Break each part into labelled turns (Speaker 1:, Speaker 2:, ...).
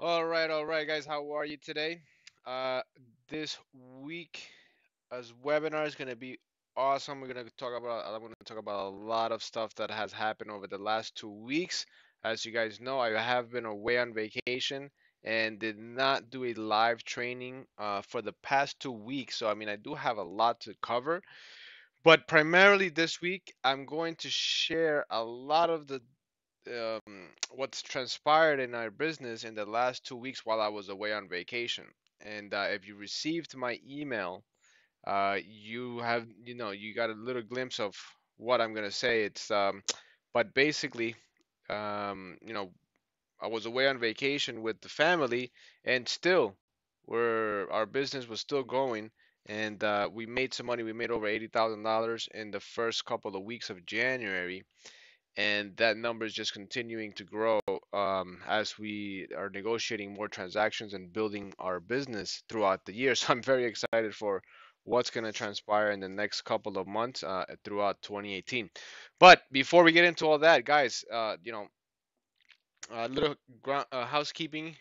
Speaker 1: All right, guys. How are you today? Uh, this week as webinar is gonna be awesome. I'm gonna talk about a lot of stuff that has happened over the last 2 weeks. As you guys know, I have been away on vacation and did not do a live training for the past 2 weeks. So I mean, I do have a lot to cover, but primarily this week, I'm going to share a lot of the what's transpired in our business in the last 2 weeks while I was away on vacation. And if you received my email, you got a little glimpse of what I'm gonna say. But basically, you know, I was away on vacation with the family, and still, our business was still going, and we made some money. We made over $80,000 in the first couple of weeks of January, and that number is just continuing to grow as we are negotiating more transactions and building our business throughout the year. So I'm very excited for what's going to transpire in the next couple of months throughout 2018. But before we get into all that, guys, a little housekeeping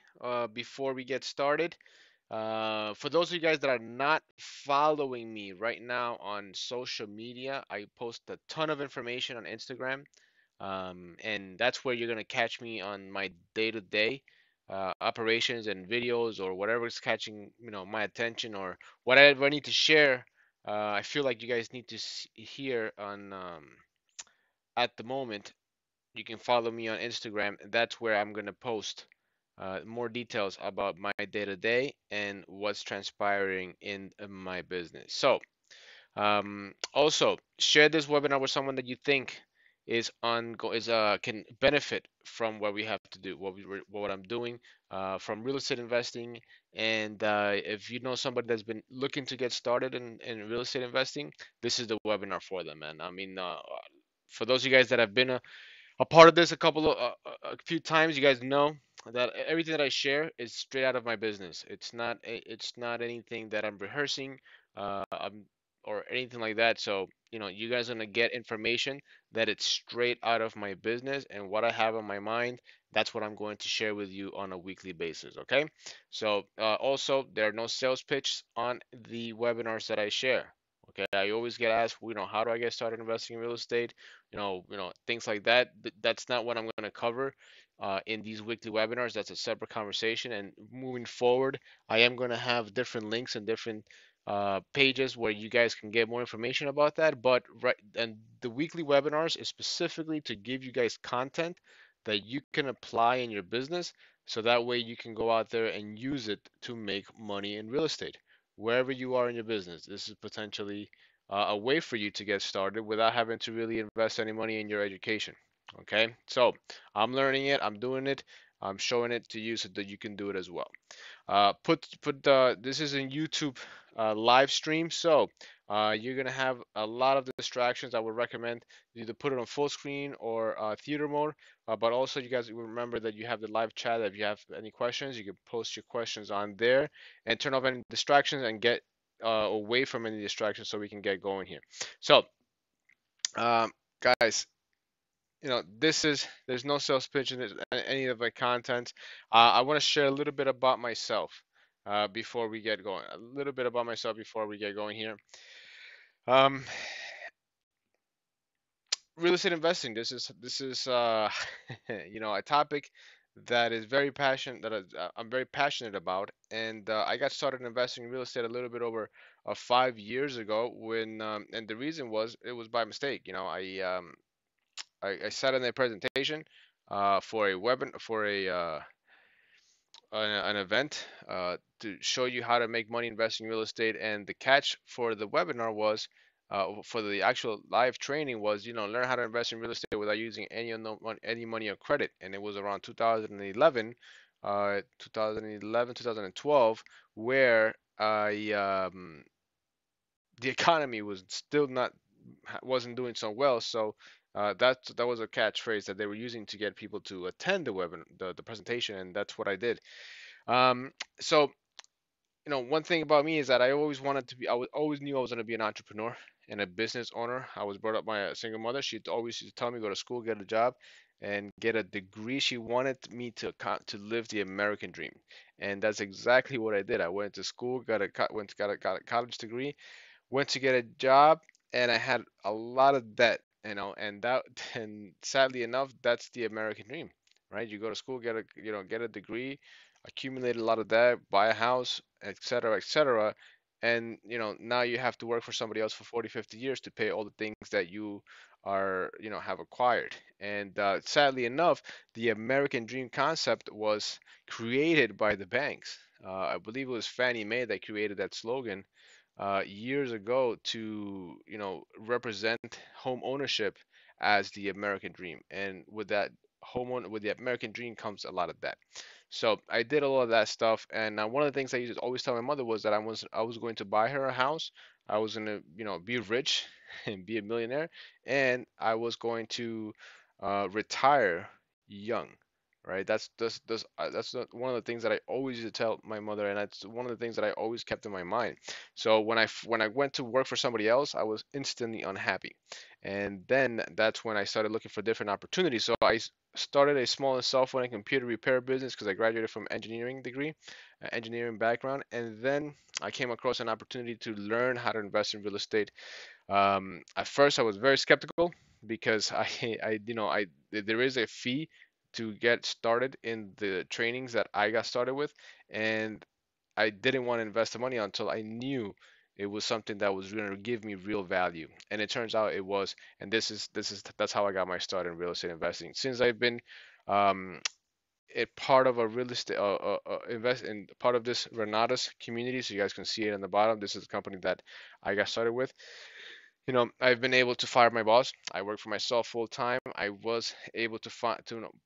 Speaker 1: before we get started. For those of you guys that are not following me right now on social media, I post a ton of information on Instagram, and that's where you're gonna catch me on my day-to-day operations and videos or whatever is catching my attention or whatever I need to share. I feel like you guys need to hear on at the moment. You can follow me on Instagram. That's where I'm gonna post more details about my day-to-day and what's transpiring in my business. So also, share this webinar with someone that you think can benefit from what we have to do, what I'm doing, from real estate investing. And if you know somebody that's been looking to get started in real estate investing, this is the webinar for them, man. I mean, for those of you guys that have been a part of this a few times, you guys know that everything that I share is straight out of my business. It's not anything that I'm rehearsing. I'm or anything like that. So, you guys are gonna get information that it's straight out of my business and what I have on my mind. That's what I'm going to share with you on a weekly basis. Okay. So, also, there are no sales pitch on the webinars that I share. Okay. I always get asked, how do I get started investing in real estate? Things like that. That's not what I'm going to cover in these weekly webinars. That's a separate conversation. And moving forward, I am going to have different links and different pages where you guys can get more information about that. But right, and the weekly webinars is specifically to give you guys content that you can apply in your business, so that way you can go out there and use it to make money in real estate. Wherever you are in your business, this is potentially a way for you to get started without having to really invest any money in your education. Okay, so I'm learning it, I'm doing it, I'm showing it to you so that you can do it as well. This is in YouTube live stream, so you're gonna have a lot of distractions. I would recommend you either put it on full screen or theater mode. But also, you guys remember that you have the live chat. If you have any questions, you can post your questions on there and turn off any distractions and get away from any distractions so we can get going here. So, um, guys, there's no sales pitch in any of my content. I want to share a little bit about myself before we get going. A little bit about myself before we get going here. Um, Real estate investing. This is a topic that is very passionate I'm very passionate about, and I got started investing in real estate a little bit over 5 years ago and the reason was it was by mistake. I sat in a presentation for a webinar for an event to show you how to make money investing in real estate. And the catch for the webinar was, for the actual live training was, learn how to invest in real estate without using any money or credit. And it was around 2012, where the economy was still not wasn't doing so well. So that was a catchphrase that they were using to get people to attend the webinar, the presentation, and that's what I did. So one thing about me is that always knew I was going to be an entrepreneur and a business owner. I was brought up by a single mother. She always used to tell me, go to school, get a job, and get a degree. She wanted me to live the American dream, and that's exactly what I did. I went to school, got a college degree, went to get a job, and I had a lot of debt, and that and sadly enough, that's the American dream, right? You go to school, get a degree, accumulate a lot of debt, buy a house, etc., etc., and now you have to work for somebody else for 40, 50 years to pay all the things that you have acquired. And sadly enough, the American dream concept was created by the banks. I believe it was Fannie Mae that created that slogan years ago to represent home ownership as the American dream. And with that with the American dream comes a lot of that. So I did a lot of that stuff, and one of the things I used to always tell my mother was that I was going to buy her a house. I was gonna be rich and be a millionaire, and I was going to retire young. Right, one of the things that I always used to tell my mother, and that's one of the things that I always kept in my mind. So when I went to work for somebody else, I was instantly unhappy. And then that's when I started looking for different opportunities. So I started a small software and computer repair business because I graduated from engineering background. And then I came across an opportunity to learn how to invest in real estate. At first, I was very skeptical because there is a fee to get started in the trainings that I got started with, and I didn't want to invest the money until I knew it was something that was going to give me real value. And it turns out it was. And that's how I got my start in real estate investing. Since I've been um, a part of a real estate invest in part of this Renatas community, so you guys can see it on the bottom. This is the company that I got started with. I've been able to fire my boss. I work for myself full time. I was able to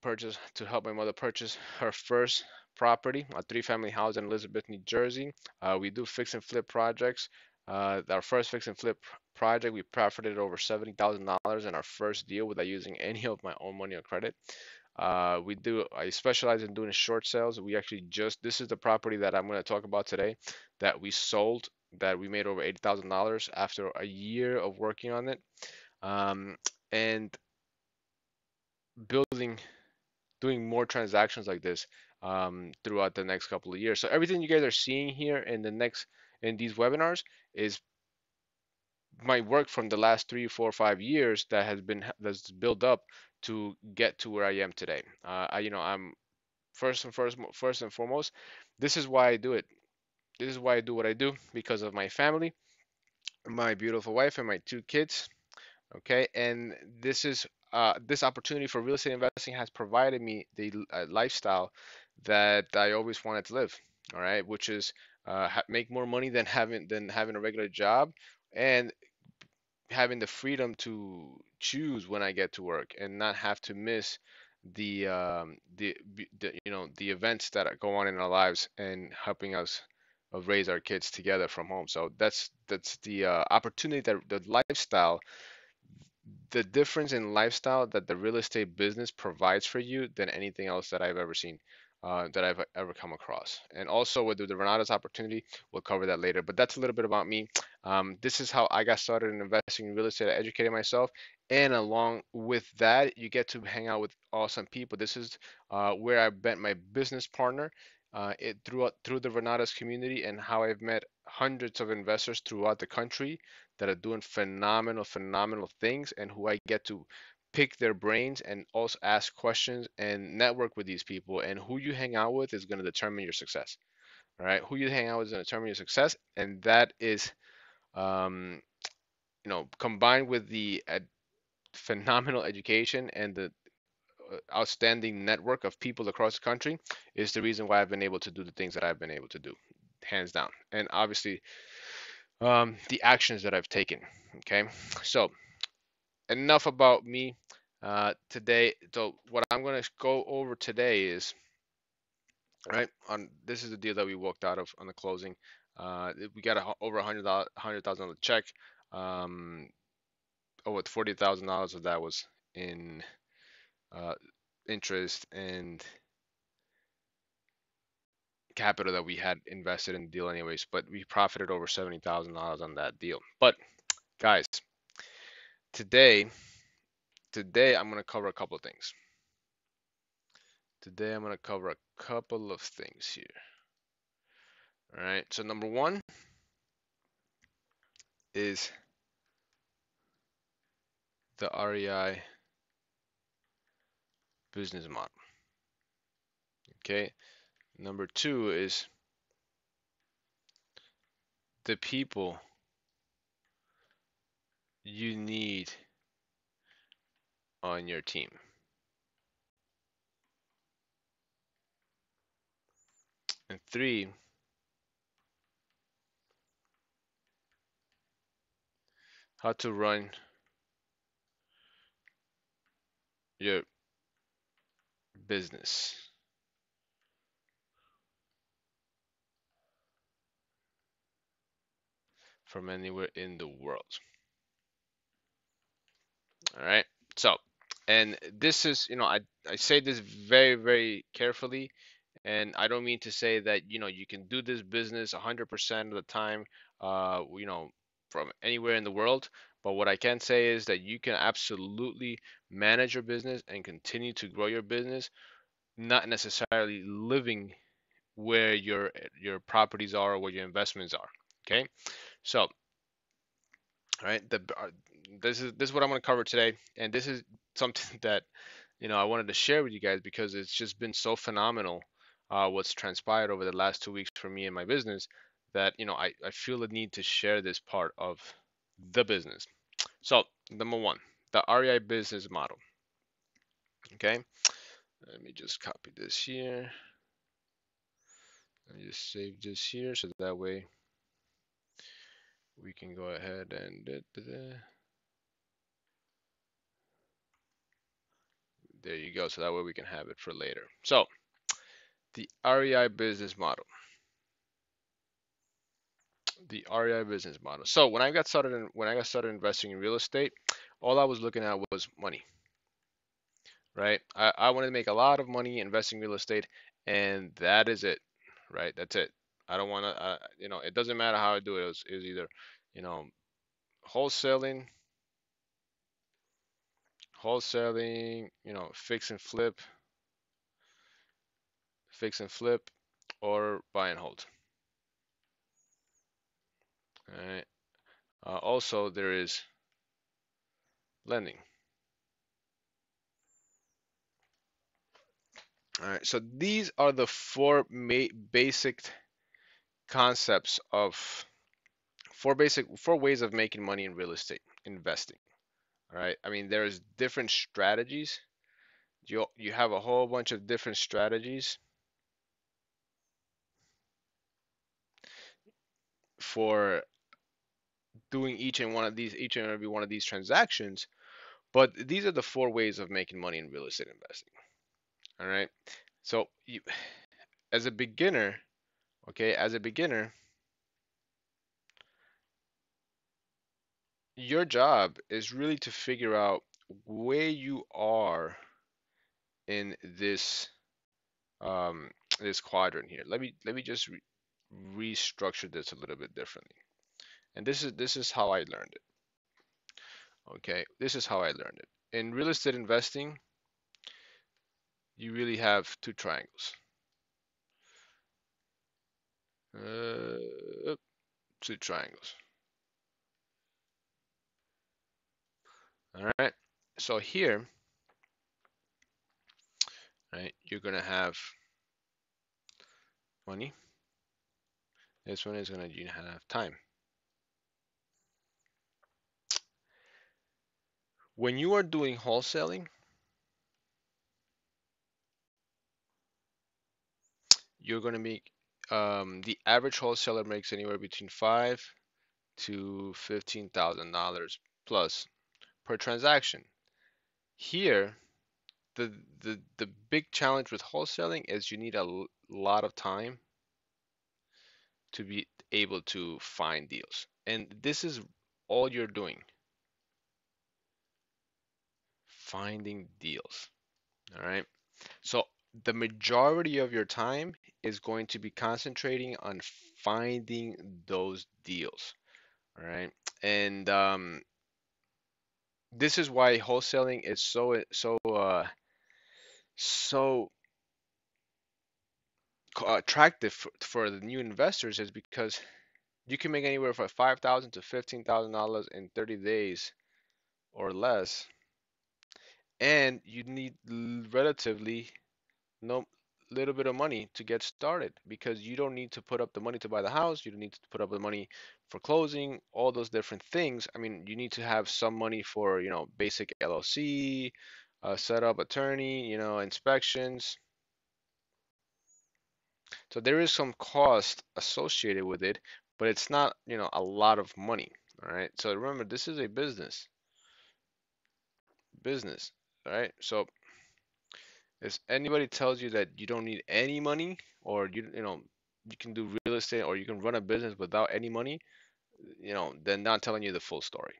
Speaker 1: purchase to help my mother purchase her first property, a three-family house in Elizabeth, New Jersey. We do fix and flip projects. Our first fix and flip project, we profited over $70,000 in our first deal without using any of my own money or credit. I specialize in doing short sales. This is the property that I'm going to talk about today that we sold, that we made over $80,000 after a year of working on it. Um, and building, doing more transactions like this throughout the next couple of years. So everything you guys are seeing here in these webinars is my work from the last 3, 4, 5 years that's built up to get to where I am today. I'm first and foremost, this is why I do it. This is why I do what I do, because of my family, my beautiful wife, and my 2 kids. Okay, and this opportunity for real estate investing has provided me the lifestyle that I always wanted to live. All right, which is make more money than having a regular job, and having the freedom to choose when I get to work and not have to miss the events that go on in our lives and helping us raise our kids together from home. So that's the opportunity, that the lifestyle, the difference in lifestyle that the real estate business provides for you than anything else that I've ever seen, that I've ever come across. And also with the Renatas opportunity, we'll cover that later. But that's a little bit about me. This is how I got started in investing in real estate. I educated myself, and along with that, you get to hang out with awesome people. This is where I met my business partner. Through the Renatas community, and how I've met hundreds of investors throughout the country that are doing phenomenal things, and who I get to pick their brains and also ask questions and network with these people. And who you hang out with is going to determine your success. All right, who you hang out with is going to determine your success, and that is, um, combined with the phenomenal education and the outstanding network of people across the country, is the reason why I've been able to do the things that I've been able to do, hands down. And obviously, the actions that I've taken. Okay, so enough about me today. So what I'm going to go over today is, right, on this is the deal that we walked out of on the closing. We got over $100,000 check. Um, Over $40,000 of that was in uh, interest and capital that we had invested in the deal anyways, but we profited over $70,000 on that deal. But guys, today today I'm going to cover a couple of things. Today I'm going to cover a couple of things here. All right. So number one is the REI business model. Okay. Number two is the people you need on your team. And three, how to run your business from anywhere in the world. All right. So, and this is, I say this very, very carefully, and I don't mean to say that, you can do this business 100% of the time, from anywhere in the world. But what I can say is that you can absolutely manage your business and continue to grow your business, not necessarily living where your properties are or where your investments are. Okay. So, all right, this is what I'm going to cover today, and this is something that I wanted to share with you guys because it's just been so phenomenal, what's transpired over the last 2 weeks for me and my business, that I feel the need to share this part of the business. So number one, the REI business model. Okay, let me just copy this here. Let me just save this here so that way we can go ahead and there you go. So that way we can have it for later. So the REI business model. The REI business model. So when I got started investing in real estate, all I was looking at was money, right? I wanted to make a lot of money investing in real estate, and that is it, right? That's it. I don't want to, it doesn't matter how I do it. It was either, you know, wholesaling, fix and flip, or buy and hold. All right. Also, there is lending. All right. So these are the basic concepts of four ways of making money in real estate investing. All right. I mean, there's different strategies. You have a whole bunch of different strategies for doing each and every one of these transactions. But these are the four ways of making money in real estate investing. All right. So as a beginner, okay, as a beginner, your job is really to figure out where you are in um, this quadrant here. Let me just restructure this a little bit differently. And this is how I learned it. Okay, this is how I learned it. In real estate investing, you really have two triangles. Uh, Two triangles. All right. So here, right, you're gonna have money. This one is gonna you have time. When you are doing wholesaling, you're gonna make the average wholesaler makes anywhere between $5,000 to $15,000 plus per transaction. Here, the big challenge with wholesaling is you need a lot of time to be able to find deals. And this is all you're doing, finding deals. All right. So the majority of your time is going to be concentrating on finding those deals. All right. And this is why wholesaling is so attractive for the new investors is because you can make anywhere from $5,000 to $15,000 in 30 days or less, and you need relatively no little bit of money to get started because you don't need to put up the money to buy the house, you don't need to put up the money for closing, all those different things. I mean, you need to have some money for, basic LLC, setup, attorney, inspections. So there is some cost associated with it, but it's not, a lot of money. All right. So remember, this is a business. All right. So if anybody tells you that you don't need any money, or you can do real estate, or you can run a business without any money, they're not telling you the full story.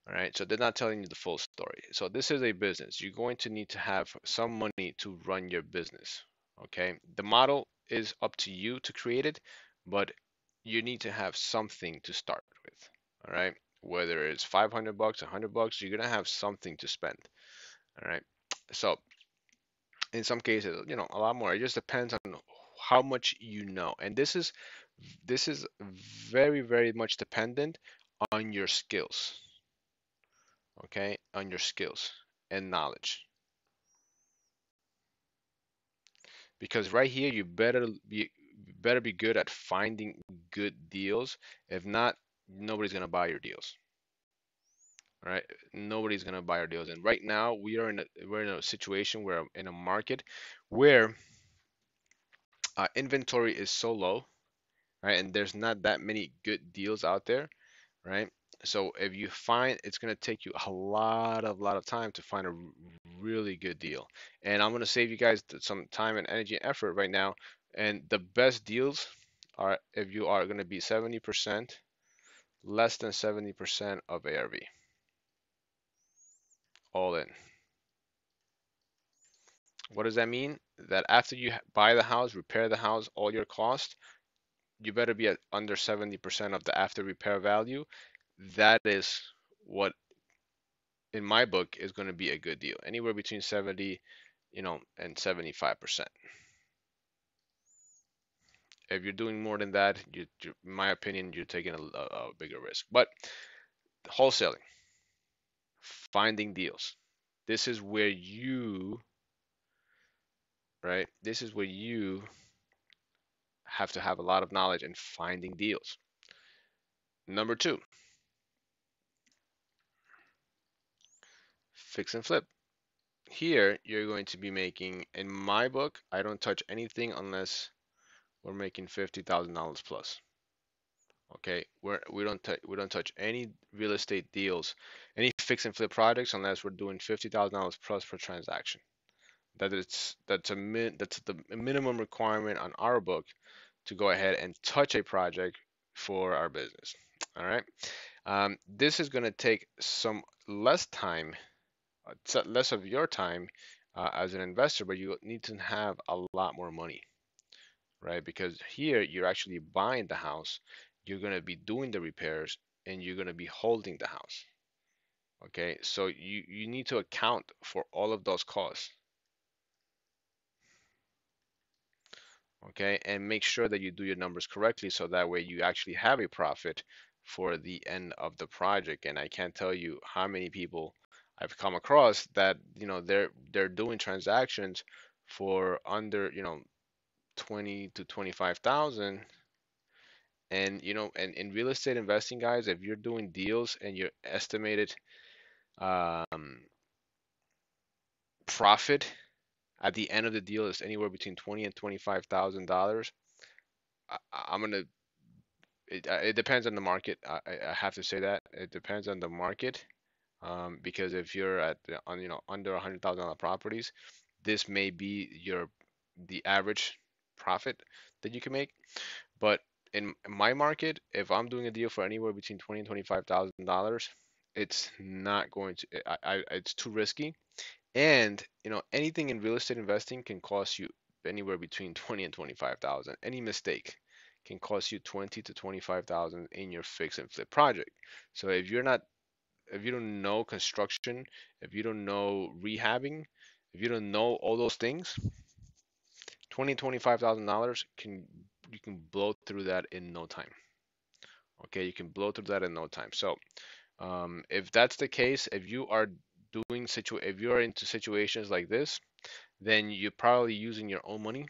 Speaker 1: All right, so they're not telling you the full story. So this is a business. You're going to need to have some money to run your business. Okay, the model is up to you to create it, but you need to have something to start with. All right, whether it's 500 bucks, 100 bucks, you're gonna have something to spend. All right, so in some cases, a lot more. It just depends on how much you know, and this is very, very much dependent on your skills. Okay, on your skills and knowledge, because right here you better be good at finding good deals. If not, nobody's gonna buy your deals. All right, nobody's gonna buy our deals. And right now we're in a situation where in a market where inventory is so low, right? And there's not that many good deals out there, right? So if you find, it's going to take you a lot of time to find a really good deal. And I'm going to save you guys some time and energy and effort right now. And the best deals are if you are going to be 70%, less than 70% of ARV, all in. What does that mean? That after you buy the house, repair the house, all your costs, you better be at under 70% of the after repair value. That is what, in my book, is going to be a good deal. Anywhere between 70, and 75%. If you're doing more than that, in my opinion, you're taking a bigger risk. But wholesaling, finding deals. This is where you, right? This is where you have to have a lot of knowledge in finding deals. Number two, fix and flip. Here, you're going to be making, in my book, I don't touch anything unless we're making $50,000 plus. Okay, we don't touch any real estate deals, any fix and flip projects unless we're doing $50,000 plus per transaction. That's the minimum requirement on our book to go ahead and touch a project for our business. All right. This is going to take some less time, less of your time as an investor, but you need to have a lot more money, right? Because here you're actually buying the house, you're going to be doing the repairs, and you're going to be holding the house. Okay, so you need to account for all of those costs. Okay, and make sure that you do your numbers correctly so that way you actually have a profit for the end of the project. And I can't tell you how many people I've come across that they're doing transactions for under 20 to 25,000. And and in real estate investing, guys, if you're doing deals and your estimated um, profit at the end of the deal is anywhere between 20 and $25,000, I'm gonna. It depends on the market. I have to say that it depends on the market, because if you're on under $100,000 properties, this may be the average profit that you can make. But in my market, if I'm doing a deal for anywhere between 20 and $25,000, it's not going to. It's too risky. And anything in real estate investing can cost you anywhere between 20 and 25,000. Any mistake can cost you 20 to 25,000 in your fix and flip project. So if you don't know construction, if you don't know rehabbing, if you don't know all those things, $25,000 can you can blow through that in no time. Okay, you can blow through that in no time. So if that's the case, if you are into situations like this, then you're probably using your own money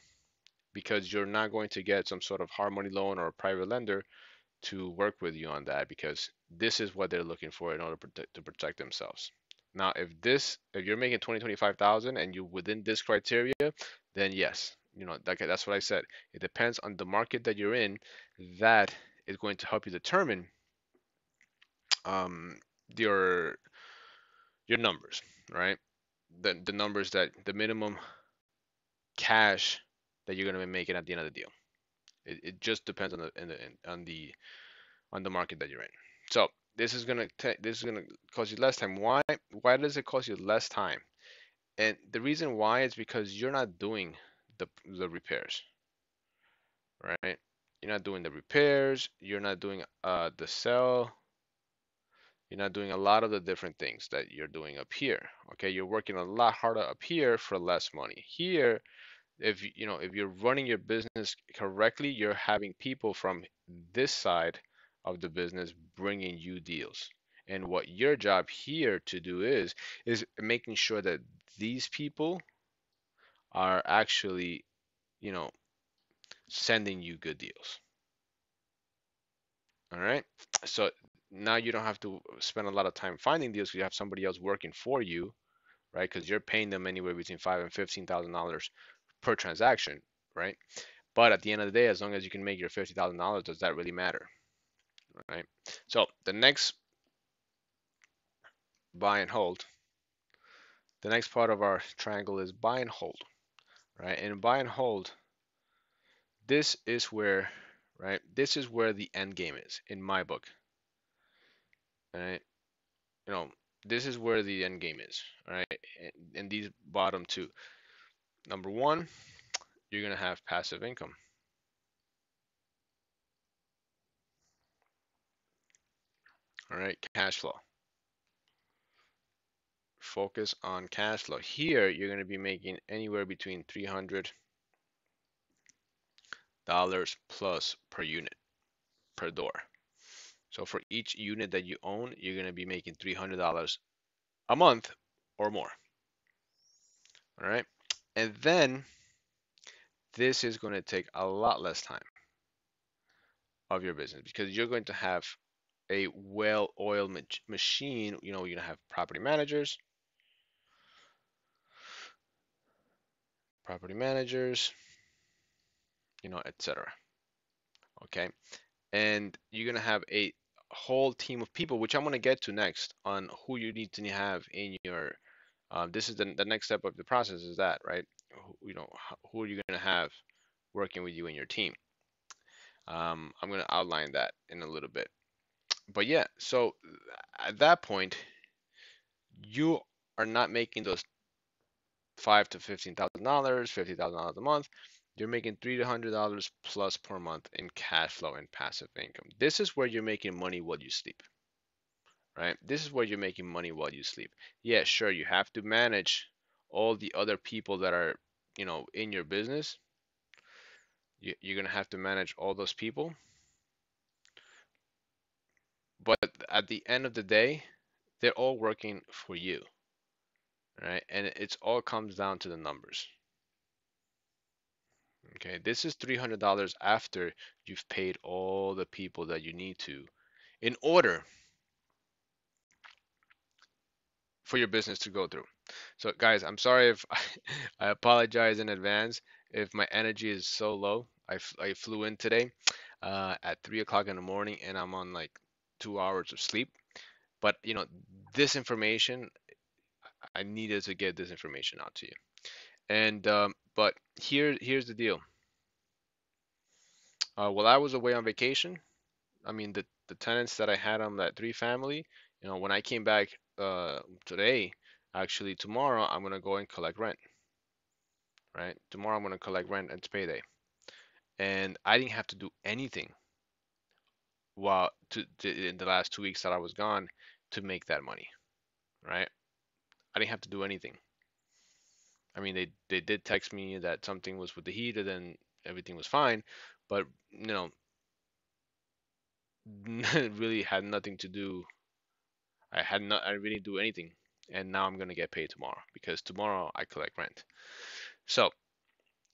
Speaker 1: because you're not going to get some sort of hard money loan or a private lender to work with you on that because this is what they're looking for in order to protect themselves. Now, if you're making 25,000 and you're within this criteria, then yes, that's what I said. It depends on the market that you're in. That is going to help you determine um, your numbers, right? The numbers that the minimum cash that you're going to be making at the end of the deal. It just depends on the market that you're in. So this is gonna cost you less time. Why does it cost you less time? And the reason why is because you're not doing the repairs, right? You're not doing the repairs. You're not doing the sell. You're not doing a lot of the different things that you're doing up here. Okay, you're working a lot harder up here for less money. Here, if you're running your business correctly, you're having people from this side of the business bringing you deals. And what your job here to do is making sure that these people are actually, you know, sending you good deals. All right. So now you don't have to spend a lot of time finding deals. You have somebody else working for you, right? Because you're paying them anywhere between $5,000 and $15,000 per transaction, right? But at the end of the day, as long as you can make your $50,000, does that really matter, right? So the next buy and hold, the next part of our triangle is buy and hold, right? And buy and hold, this is where, right? This is where the end game is in my book, right? You know, this is where the end game is, right? And these bottom two. Number one, you're gonna have passive income, all right? Cash flow. Focus on cash flow. Here, you're gonna be making anywhere between $300 plus per unit per door. So for each unit that you own, you're going to be making $300 a month or more. All right. And then this is going to take a lot less time of your business because you're going to have a well-oiled machine. You're going to have property managers, etc. Okay. And you're going to have a whole team of people, which I'm going to get to next on who you need to have in your this is the next step of the process is that, right? Who are you going to have working with you in your team? I'm going to outline that in a little bit. But yeah, so at that point, you are not making those five to $15,000, $50,000 a month. You're making $300 plus per month in cash flow and passive income. This is where you're making money while you sleep, right? This is where you're making money while you sleep. Yeah, sure, you have to manage all the other people that are, in your business. You're gonna have to manage all those people, but at the end of the day, they're all working for you, right? And it's all comes down to the numbers. Okay, this is $300 after you've paid all the people that you need to in order for your business to go through. So, guys, I'm sorry if I apologize in advance if my energy is so low. I flew in today at 3 o'clock in the morning and I'm on like 2 hours of sleep. But, this information, I needed to get this information out to you. And, but here's the deal. While I was away on vacation, I mean, the tenants that I had on that three family, when I came back today, actually tomorrow, I'm gonna go and collect rent, right? Tomorrow I'm gonna collect rent. It's payday, and I didn't have to do anything while in the last 2 weeks that I was gone to make that money, right? I didn't have to do anything. I mean, they did text me that something was with the heat, and then everything was fine, but it really had nothing to do. I really didn't do anything, and now I'm gonna get paid tomorrow because tomorrow I collect rent. So,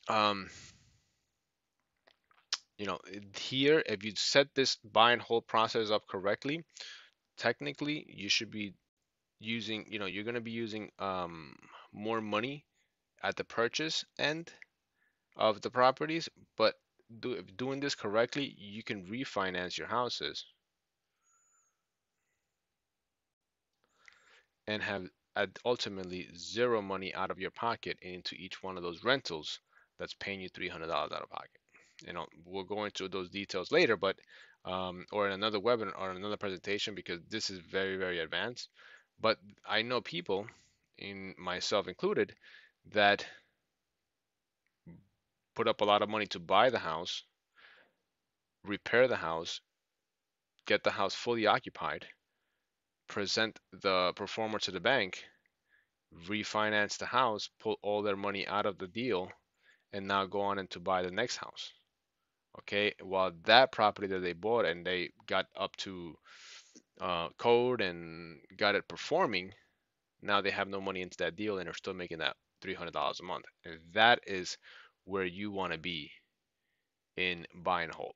Speaker 1: um, here, if you set this buy and hold process up correctly, technically you should be using, you're gonna be using more money at the purchase end of the properties, but doing this correctly, you can refinance your houses and have ultimately zero money out of your pocket into each one of those rentals that's paying you $300 out of pocket. We'll go into those details later, but or in another webinar or another presentation because this is very, very advanced. But I know people, in myself included, that put up a lot of money to buy the house, repair the house, get the house fully occupied, present the performer to the bank, refinance the house, pull all their money out of the deal, and now go on and to buy the next house. Okay, while that property that they bought and they got up to code and got it performing, now they have no money into that deal and they're still making that $300 a month. And that is where you want to be in buy and hold.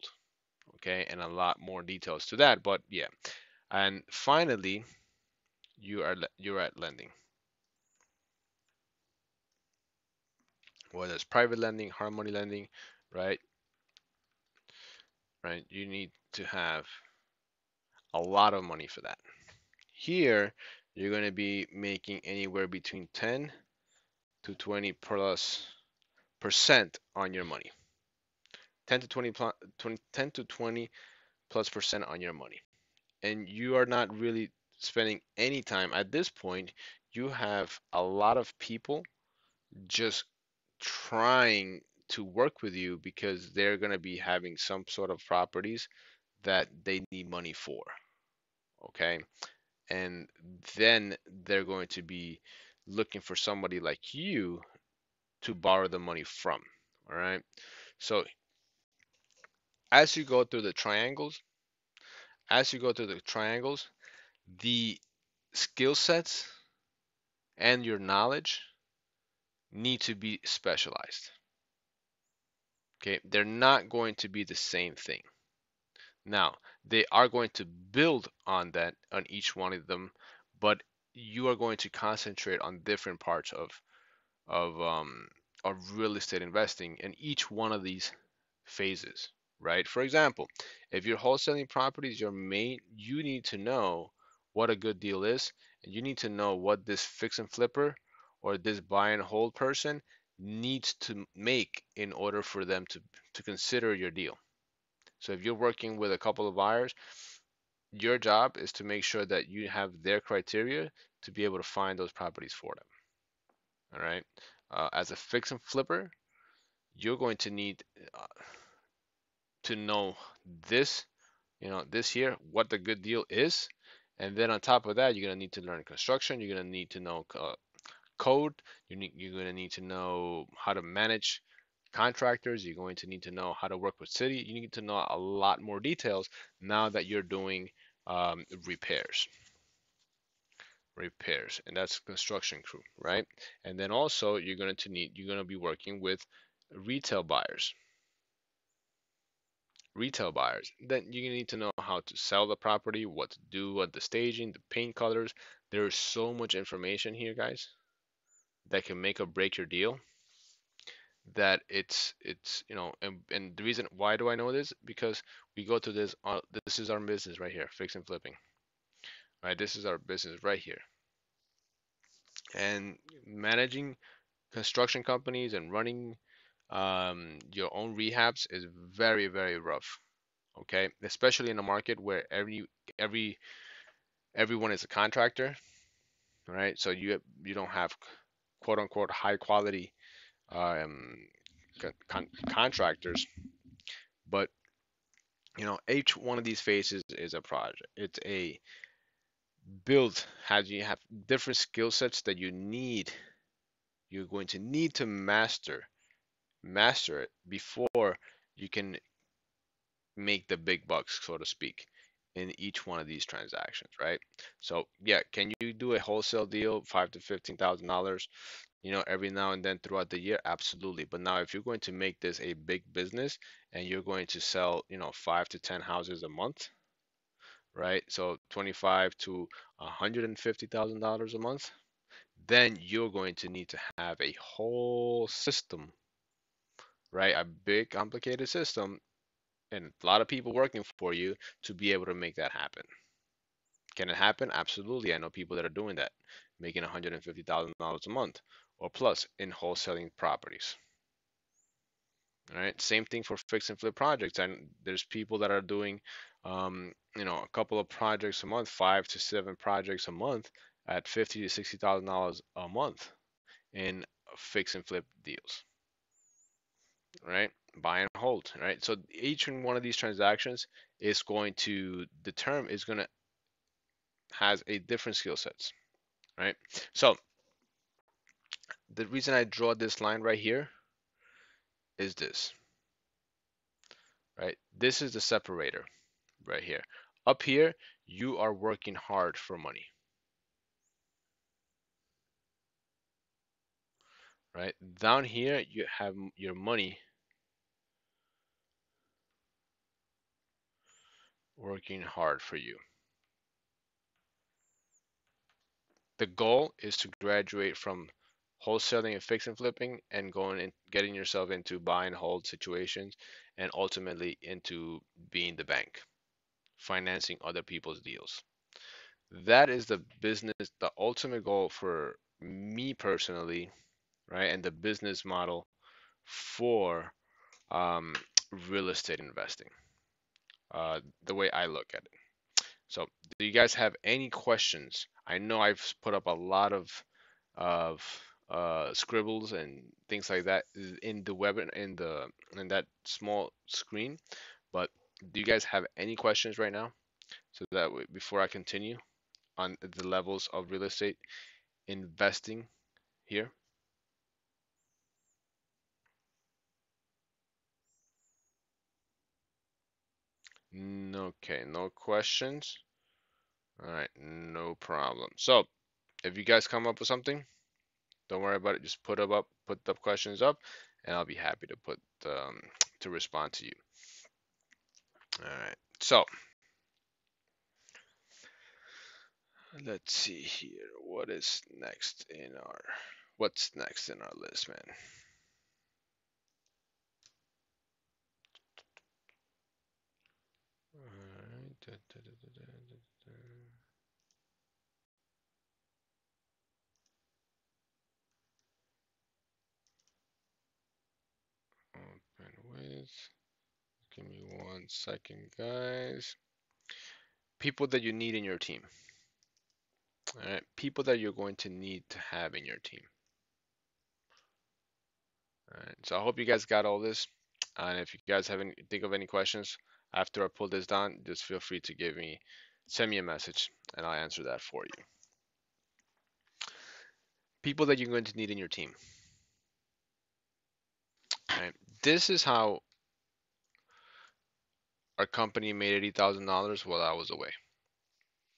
Speaker 1: Okay, and a lot more details to that, but yeah. And finally, you're at lending, whether it's private lending, hard money lending, right? Right. You need to have a lot of money for that. Here, you're going to be making anywhere between 10 to 20 plus percent on your money. 10 to 20, 10 to 20 plus percent on your money. And you are not really spending any time at this point. You have a lot of people just trying to work with you because they're going to be having some sort of properties that they need money for. Okay. And then they're going to be looking for somebody like you to borrow the money from. All right. So as you go through the triangles, as you go through the triangles, the skill sets and your knowledge need to be specialized. Okay. They're not going to be the same thing. Now, they are going to build on that on each one of them, but you are going to concentrate on different parts of real estate investing in each one of these phases, right? For example, if you're wholesaling properties, you need to know what a good deal is, and you need to know what this fix and flipper or this buy and hold person needs to make in order for them to consider your deal. So if you're working with a couple of buyers, your job is to make sure that you have their criteria to be able to find those properties for them. All right. As a fix and flipper, you're going to need uh, to know this, this here, what the good deal is. And then on top of that, you're going to need to learn construction. You're going to need to know code. You're going to need to know how to manage contractors. You're going to need to know how to work with city. You need to know a lot more details now that you're doing repairs. Repairs, and that's construction crew, right? And then also you're going to be working with retail buyers. Retail buyers. Then you need to know how to sell the property, what to do, what the staging, the paint colors. There is so much information here, guys, that can make or break your deal. That it's and the reason why do I know this? Because we go to this. This is our business right here, fix and flipping. Right, this is our business right here, and managing construction companies and running your own rehabs is very, very rough. Okay, especially in a market where every everyone is a contractor, right? So you don't have quote unquote high quality um, contractors, but each one of these phases is a project. It's a build. Has you have different skill sets that you need you're going to need to master it before you can make the big bucks, so to speak, in each one of these transactions, right? So yeah, can you do a wholesale deal, five to $15,000, every now and then throughout the year? Absolutely. But now if you're going to make this a big business and you're going to sell, five to 10 houses a month, right? So 25 to $150,000 a month, then you're going to need to have a whole system, right? A big complicated system and a lot of people working for you to be able to make that happen. Can it happen? Absolutely. I know people that are doing that, making $150,000 a month or plus in wholesaling properties. All right. Same thing for fix and flip projects. And there's people that are doing, a couple of projects a month, 5 to 7 projects a month at $50,000 to $60,000 a month in fix and flip deals. Right? Buy and hold. Right. So each and one of these transactions is going to has a different skill sets. Right. So the reason I draw this line right here is this, right? This is the separator right here. Up here, you are working hard for money, right? Down here, you have your money working hard for you. The goal is to graduate from wholesaling and fix and flipping and going and getting yourself into buy and hold situations and ultimately into being the bank, financing other people's deals. That is the business, the ultimate goal for me personally, right? And the business model for um, real estate investing, the way I look at it. So, do you guys have any questions? I know I've put up a lot of scribbles and things like that in the web in that small screen, but do you guys have any questions right now? So that before I continue on the levels of real estate investing here. Okay, no questions. All right, no problem. So, if you guys come up with something, don't worry about it. Just put the questions up, and I'll be happy to put to respond to you. All right. So, let's see here. What's next in our list, man? All right. Open with. Give me 1 second, guys. People that you need in your team. All right. People that you're going to need to have in your team. All right. So I hope you guys got all this. And if you guys have any think of any questions after I pull this down, just feel free to send me a message, and I'll answer that for you. People that you're going to need in your team. All right. This is how our company made $80,000 while I was away.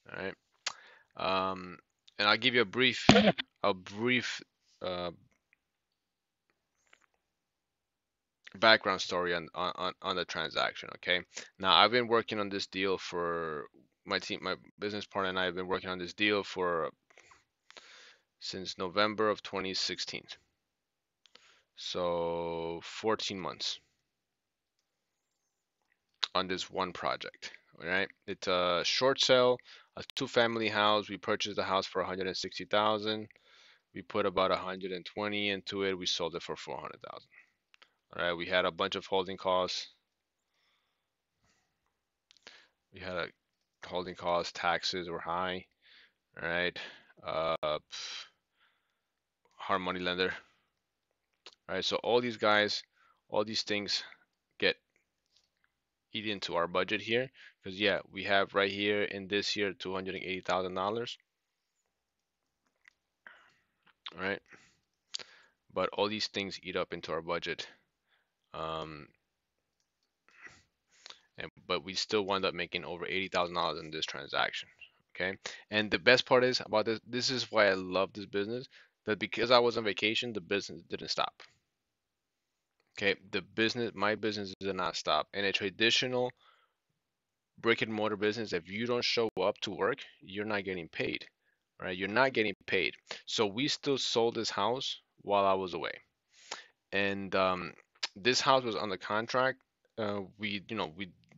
Speaker 1: All right. Um, and I'll give you a brief uh, background story on the transaction. Okay. Now I've been working on this deal for my business partner and I have been working on this deal for since November of 2016. So 14 months on this one project. All right. It's a short sale, a two-family house. We purchased the house for 160,000. We put about 120 into it. We sold it for 400,000. All right. We had a bunch of holding costs. We had a holding costs, taxes were high. All right. Hard money lender. All right. So all these things get eat into our budget here because yeah, we have right here in this year $280,000. All right. but all these things eat up into our budget. Um, but we still wound up making over $80,000 in this transaction. Okay. And the best part is about this is why I love this business, that because I was on vacation, the business didn't stop. Okay. My business did not stop. In a traditional brick and mortar business, if you don't show up to work, you're not getting paid. Right? You're not getting paid. So we still sold this house while I was away. And this house was under contract. We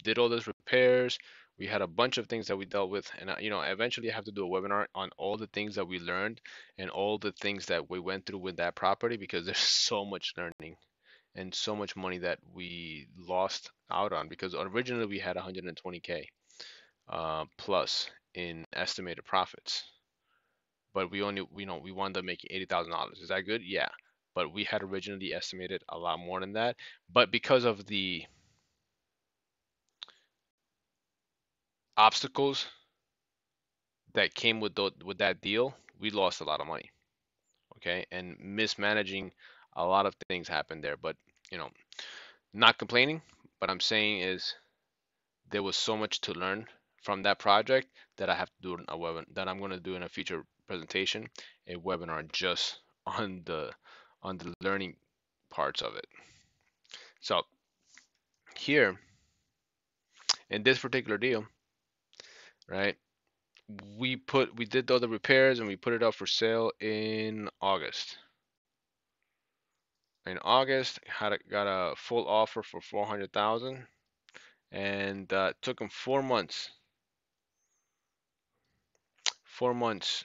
Speaker 1: did all those repairs. We had a bunch of things that we dealt with, and eventually I have to do a webinar on all the things that we learned and all the things that we went through with that property, because there's so much learning and so much money that we lost out on, because originally we had 120K plus in estimated profits, but we wound up making $80,000. Is that good? Yeah. But we had originally estimated a lot more than that. But because of the obstacles that came with that deal, we lost a lot of money. Okay, and mismanaging a lot of things happened there. But you know, not complaining. But I'm saying is there was so much to learn from that project that I have to do a webinar that I'm going to do in a future presentation, a webinar just on the learning parts of it. So here in this particular deal, right? We did all the repairs and we put it up for sale in August. In August, got a full offer for 400,000, and it took them 4 months, 4 months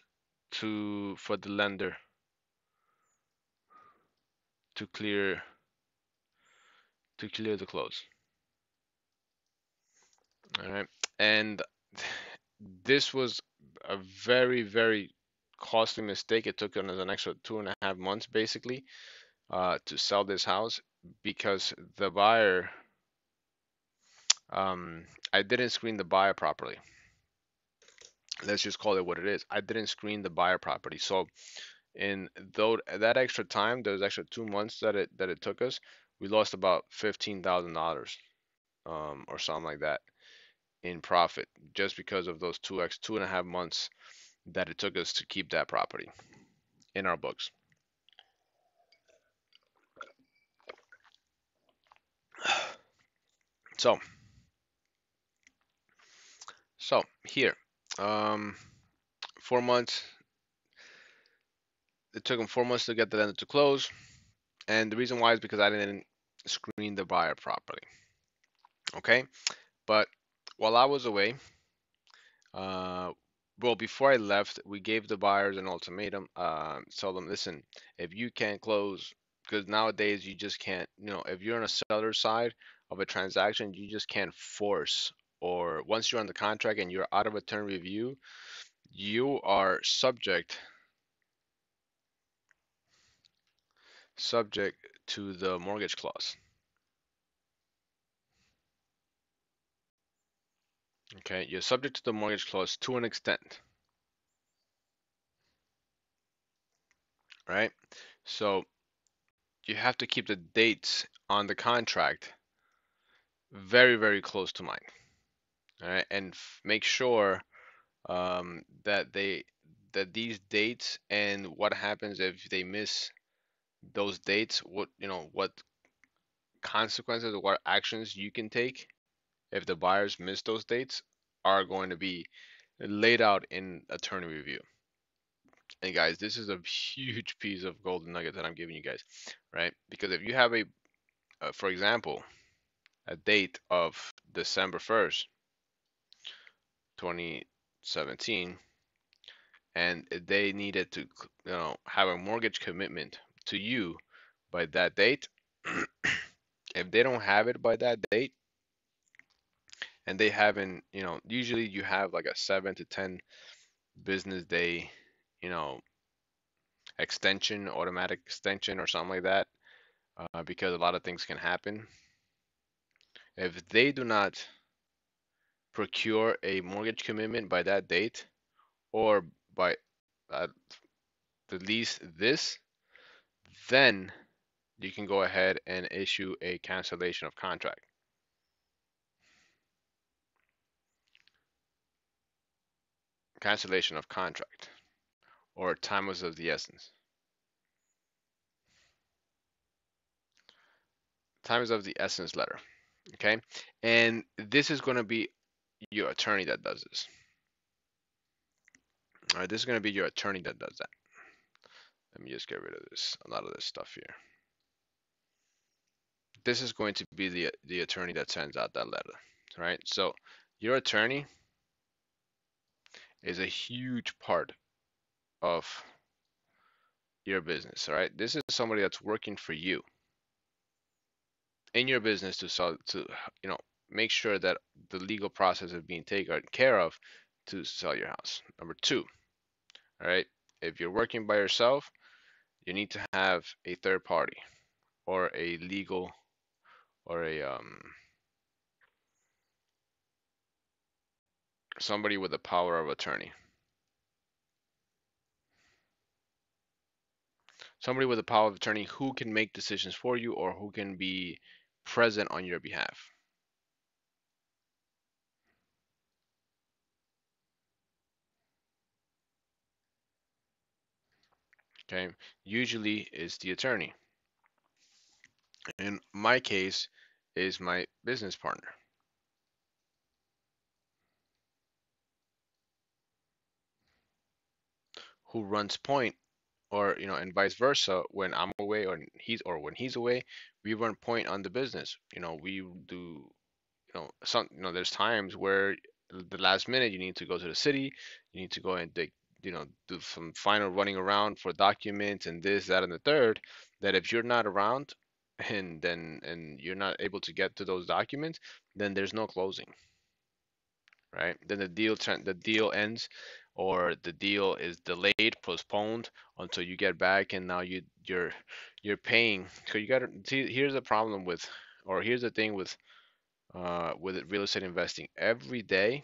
Speaker 1: to for the lender to clear the close. All right, and this was a very very costly mistake. It took us an extra 2.5 months basically to sell this house, because the buyer, I didn't screen the buyer properly. Let's just call it what it is. I didn't screen the buyer properly. So in though that extra time, those extra 2 months that it took us, we lost about $15,000 or something like that in profit, just because of those 2.5 months that it took us to keep that property in our books. So here, um, 4 months. It took them 4 months to get the lender to close, and the reason why is because I didn't screen the buyer properly. Okay, but while I was away, uh, well, before I left, we gave the buyers an ultimatum. Tell them, listen, if you can't close, because nowadays you just can't, if you're on a seller side of a transaction, you just can't force, or once you're on the contract and you're out of a term review, you are subject to the mortgage clause. Okay, you're subject to the mortgage clause to an extent, right? So you have to keep the dates on the contract very, very close to mine. All right, and make sure that these dates, and what happens if they miss those dates, what consequences or what actions you can take if the buyers miss those dates are going to be laid out in attorney review. And guys, this is a huge piece of golden nugget that I'm giving you guys, right? Because if you have for example, a date of December 1st, 2017, and they needed to, have a mortgage commitment to you by that date, if they don't have it by that date, and they haven't, usually you have like a 7 to 10 business day, you know, automatic extension or something like that, because a lot of things can happen. If they do not procure a mortgage commitment by that date, or by uh, the least this, then you can go ahead and issue a cancellation of contract. Cancellation of contract, or time was of the essence. Time is of the essence letter. Okay. And this is going to be your attorney that does this. All right. This is going to be your attorney that does that. Let me just get rid of this, a lot of this stuff here. This is going to be the attorney that sends out that letter. Right. So your attorney is a huge part of your business. All right. This is somebody that's working for you in your business to sell, to, you know, make sure that the legal process is being taken care of to sell your house. Number two, all right, if you're working by yourself, you need to have a third party or a legal or a somebody with the power of attorney. Somebody with the power of attorney who can make decisions for you or who can be present on your behalf. Okay, usually is the attorney. In my case, is my business partner who runs point, or and vice versa. When I'm away or when he's away, we run point on the business. We do, there's times where the last minute you need to go to the city, you need to go and do some final running around for documents and this, that, and the third. That if you're not around and you're not able to get to those documents, then there's no closing, right? Then the deal ends, or the deal is delayed, postponed until you get back, and now you're paying. So you got to see. Here's the problem with, or here's the thing with real estate investing. Every day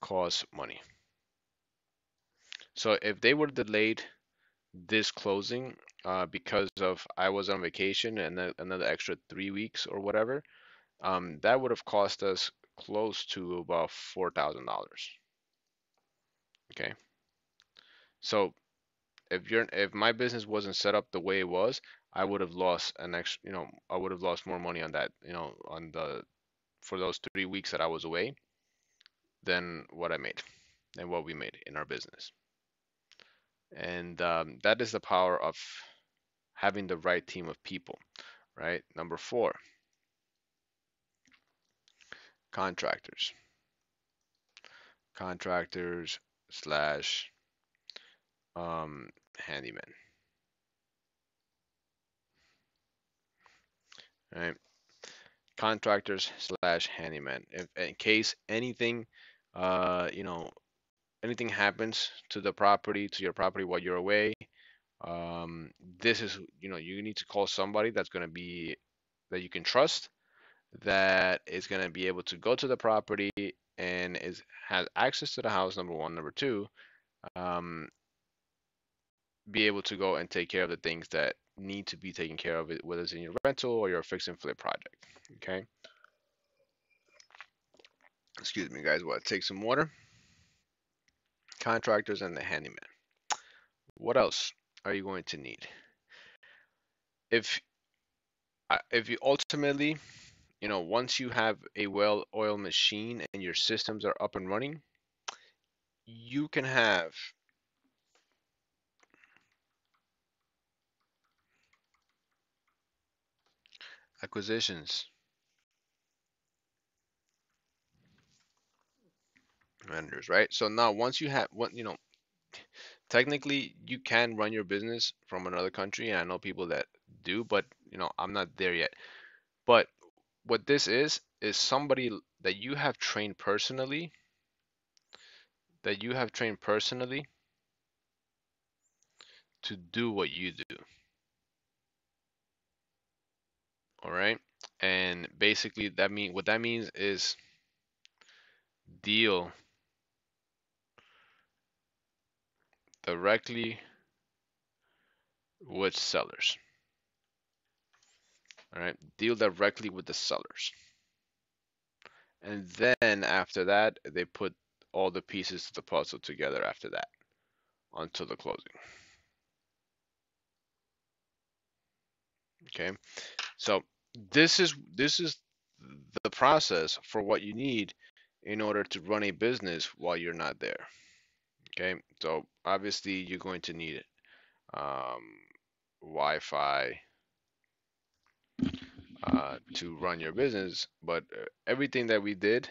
Speaker 1: costs money. So if they were delayed this closing because of I was on vacation and then another extra 3 weeks or whatever, that would have cost us close to about $4,000. Okay. So if my business wasn't set up the way it was, I would have lost an extra, I would have lost more money on that, on the for those 3 weeks that I was away than what I made and what we made in our business. And that is the power of having the right team of people, right? Number four, contractors. Contractors slash handyman, right? Contractors slash handyman. If in case anything, uh, you know, anything happens to the property, to your property while you're away, um, this is, you need to call somebody that's going to be that you can trust, that is going to be able to go to the property and has access to the house. Number one. Number two, um, be able to go and take care of the things that need to be taken care of, whether it's in your rental or your fix and flip project. Okay. Excuse me, guys. What? Take some water. Contractors and the handyman. What else are you going to need? If if you ultimately, once you have a well-oiled machine and your systems are up and running, you can have acquisitions vendors, right? So now once you have what, technically you can run your business from another country, and I know people that do, but I'm not there yet. But what this is somebody that you have trained personally, to do what you do. All right. And basically what that means is deal directly with sellers. All right, deal directly with the sellers. And then after that, they put all the pieces to the puzzle together after that until the closing. Okay. So this is the process for what you need in order to run a business while you're not there. Okay. So obviously you're going to need um, Wi-Fi to run your business, but everything that we did,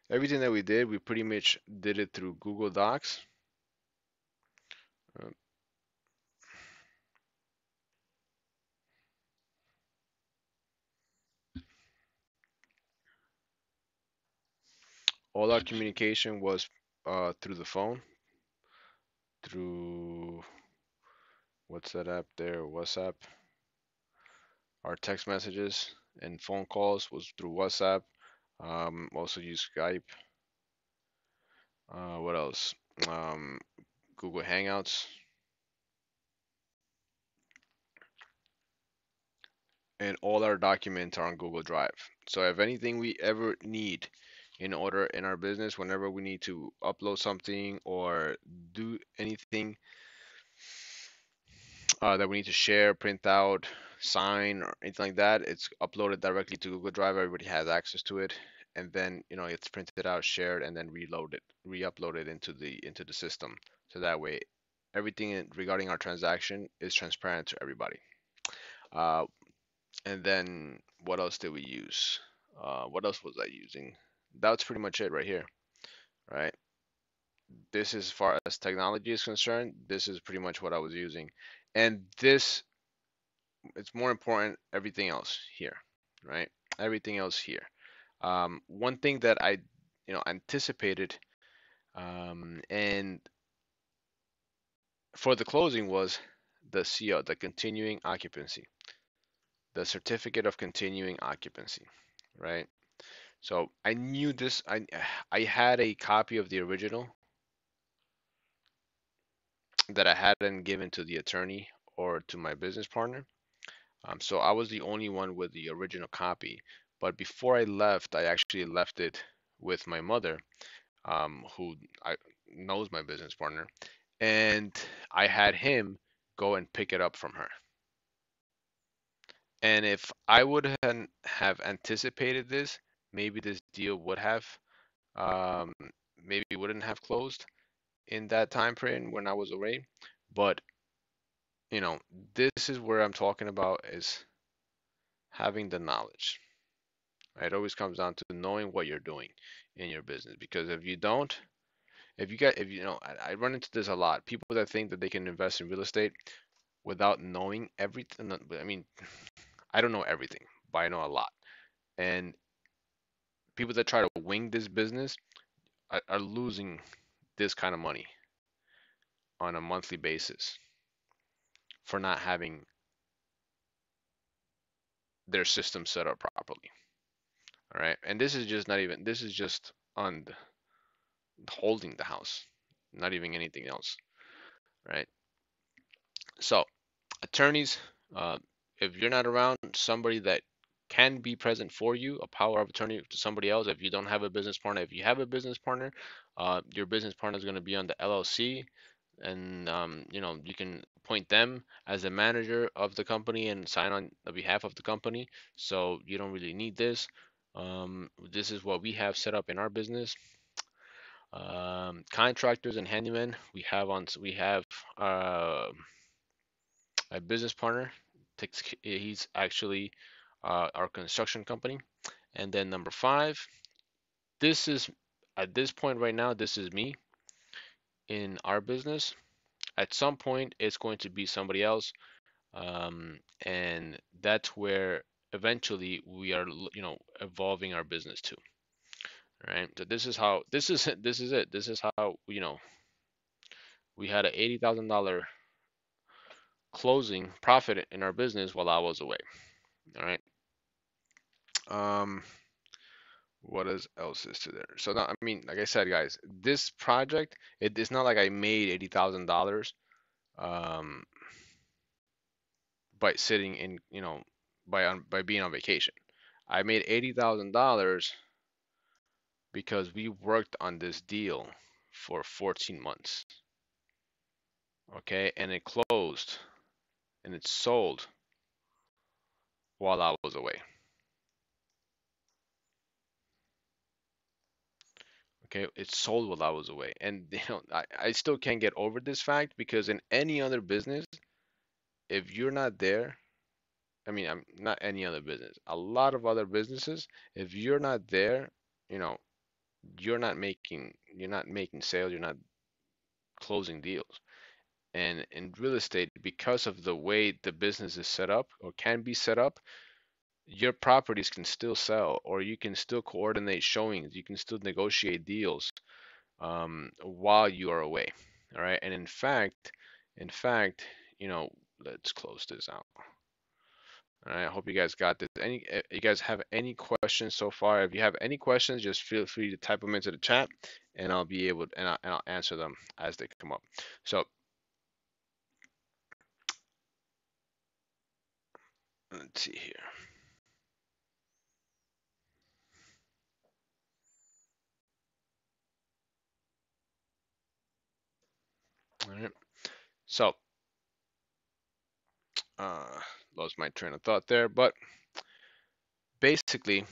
Speaker 1: we pretty much did it through Google Docs. Uh, all our communication was through the phone, through what's that app there? WhatsApp. Our text messages and phone calls was through WhatsApp. Also use Skype. What else? Um, Google Hangouts, and all our documents are on Google Drive. So if anything we ever need in order in our business, whenever we need to upload something or do anything that we need to share, print out, sign, or anything like that, it's uploaded directly to Google Drive. Everybody has access to it, and then it's printed out, shared, and then reloaded, re-uploaded into the system. So that way, everything regarding our transaction is transparent to everybody. Uh, and then what else did we use? What else was I using? That's pretty much it right here, right? This is as far as technology is concerned. This is pretty much what I was using, and this it's more important everything else here, right? Everything else here. One thing that I anticipated and for the closing was the CO, the continuing occupancy, the certificate of continuing occupancy, right? So I knew this. I had a copy of the original that I hadn't given to the attorney or to my business partner. So I was the only one with the original copy. But before I left, I actually left it with my mother, who knows my business partner, and I had him go and pick it up from her. And if I would have anticipated this, maybe this deal would have, um, maybe wouldn't have closed in that time frame when I was away. But you know, this is where I'm talking about is having the knowledge. It always comes down to knowing what you're doing in your business. Because if you don't, if you know, I run into this a lot. People that think that they can invest in real estate without knowing everything. I mean, I don't know everything, but I know a lot. And people that try to wing this business are losing this kind of money on a monthly basis for not having their system set up properly. All right. And this is just not even, this is just on holding the house, not even anything else. Right. So, attorneys, uh, if you're not around, somebody that can be present for you, a power of attorney to somebody else. If you don't have a business partner, if you have a business partner, your business partner is going to be on the LLC, and you can appoint them as the manager of the company and sign on the behalf of the company. So you don't really need this. This is what we have set up in our business. Contractors and handymen, we have uh, a business partner. He's actually our construction company. And then number five, this is at this point right now, this is me in our business. At some point, it's going to be somebody else, and that's where eventually we are, evolving our business to. Right. So this is how this is it. This is how we had a $80,000 closing profit in our business while I was away. All right. Um, What else is to there? So now, I mean, like I said, guys, this project, it is not like I made $80,000 um, by sitting in, by being on vacation. I made $80,000 because we worked on this deal for 14 months. Okay, and it closed and it sold while I was away. Okay, it sold while I was away, and I still can't get over this fact because in any other business, if you're not there, I mean, I'm not any other business. A lot of other businesses, if you're not there, you know, you're not making sales, you're not closing deals. And in real estate, because of the way the business is set up or can be set up, your properties can still sell, or you can still coordinate showings, you can still negotiate deals while you are away. All right. And in fact, you know, let's close this out. All right. I hope you guys got this. You guys have any questions so far? If you have any questions, just feel free to type them into the chat, and I'll be able and I'll answer them as they come up. So let's see here. All right. So uh, lost my train of thought there, but basically,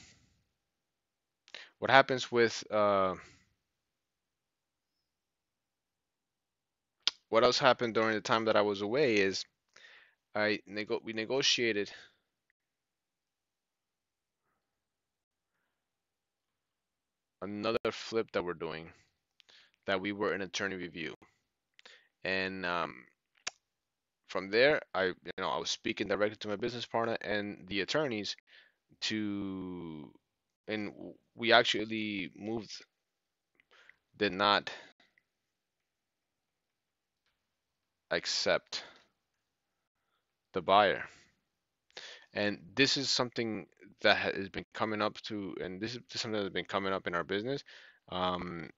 Speaker 1: what happens with what else happened during the time that I was away is we negotiated another flip that we're doing that we were in attorney review. And from there, I was speaking directly to my business partner and the attorneys to, and we actually did not accept the buyer. And this is something that has been coming up and this is something that has been coming up in our business. Um,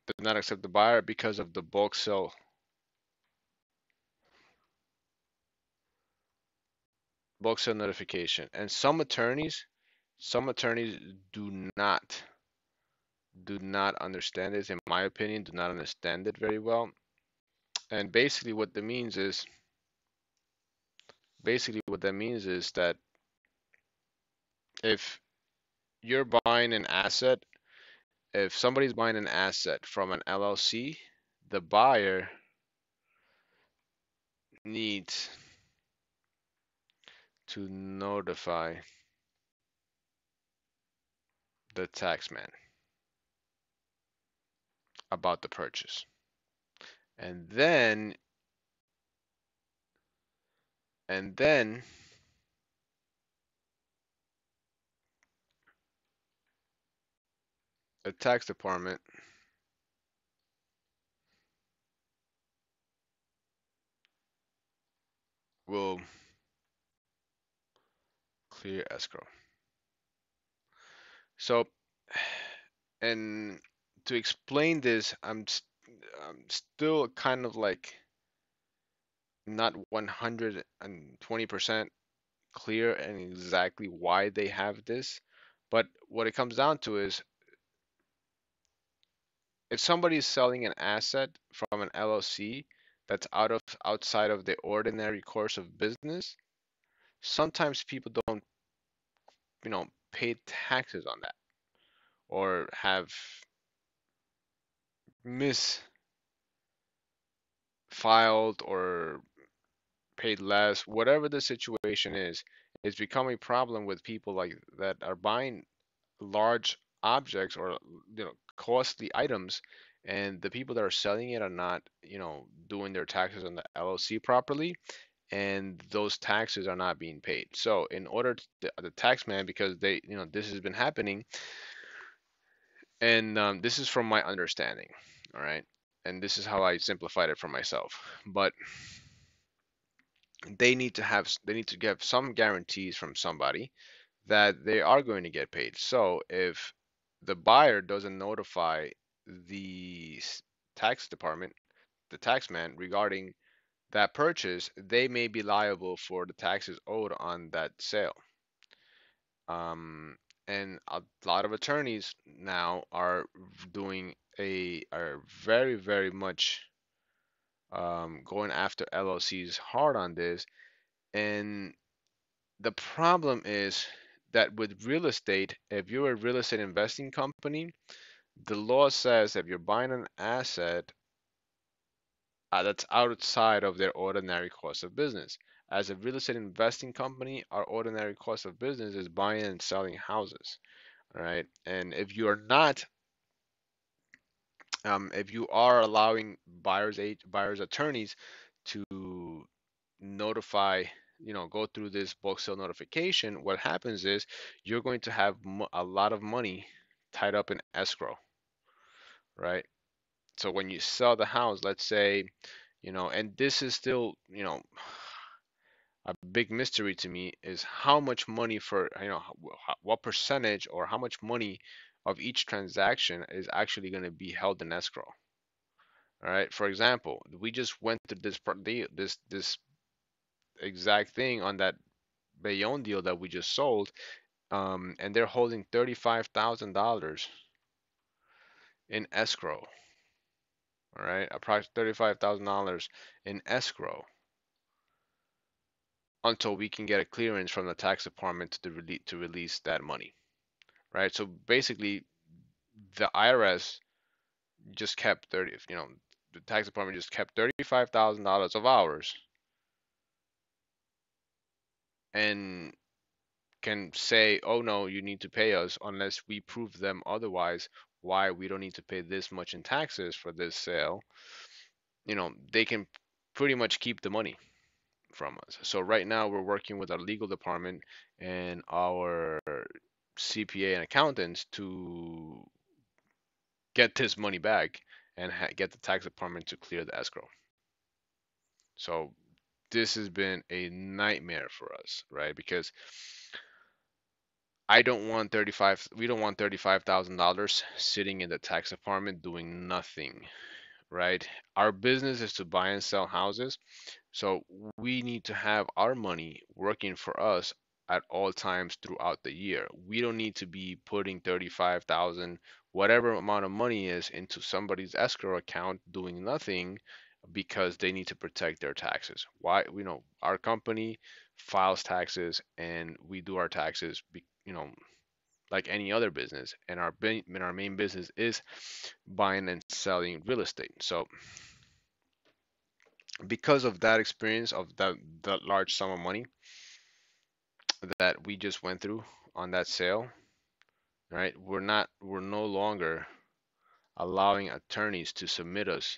Speaker 1: did not accept the buyer because of the bulk sale notification. And some attorneys do not understand this, in my opinion, do not understand it very well. And basically what that means is that if you're buying an asset, if somebody's buying an asset from an LLC, the buyer needs to notify the taxman about the purchase. And then the tax department will clear escrow. So, and to explain this, I'm still kind of like not 120% clear and exactly why they have this. But what it comes down to is if somebody is selling an asset from an LLC that's outside of the ordinary course of business, sometimes people don't, pay taxes on that or have misfiled or paid less, whatever the situation is, it's become a problem with people like that are buying large objects or costly items, and the people that are selling it are not doing their taxes on the LLC properly, and those taxes are not being paid. So in order to the tax man, because this has been happening, and this is from my understanding, all right, and this is how I simplified it for myself, but they need to get some guarantees from somebody that they are going to get paid. So if the buyer doesn't notify the tax department, the tax man, regarding that purchase, they may be liable for the taxes owed on that sale. Um, and a lot of attorneys now are very, very much going after LLCs hard on this. And the problem is that with real estate, if you're a real estate investing company, the law says if you're buying an asset that's outside of their ordinary course of business. As a real estate investing company, our ordinary course of business is buying and selling houses. All right. And if you are allowing buyers attorneys to notify, go through this bulk sale notification, what happens is you're going to have a lot of money tied up in escrow, right? So when you sell the house, let's say, and this is still, a big mystery to me is how much money for, what percentage or how much money of each transaction is actually going to be held in escrow. All right. For example, we just went through this exact thing on that Bayonne deal that we just sold, and they're holding $35,000 in escrow. All right, approximately $35,000 in escrow until we can get a clearance from the tax department to release that money. Right. So basically, the IRS just kept the tax department just kept $35,000 of ours and can say, oh no, you need to pay us unless we prove them otherwise why we don't need to pay this much in taxes for this sale. They can pretty much keep the money from us. So right now we're working with our legal department and our CPA and accountants to get this money back and get the tax department to clear the escrow. So this has been a nightmare for us, right? Because we don't want $35,000 sitting in the tax department doing nothing, right? Our business is to buy and sell houses. So we need to have our money working for us at all times throughout the year. We don't need to be putting 35,000, whatever amount of money is, into somebody's escrow account doing nothing because they need to protect their taxes. Why? Our company files taxes and we do our taxes, like any other business, and our main business is buying and selling real estate. So because of that experience of that large sum of money that we just went through on that sale, right? We're no longer allowing attorneys to submit us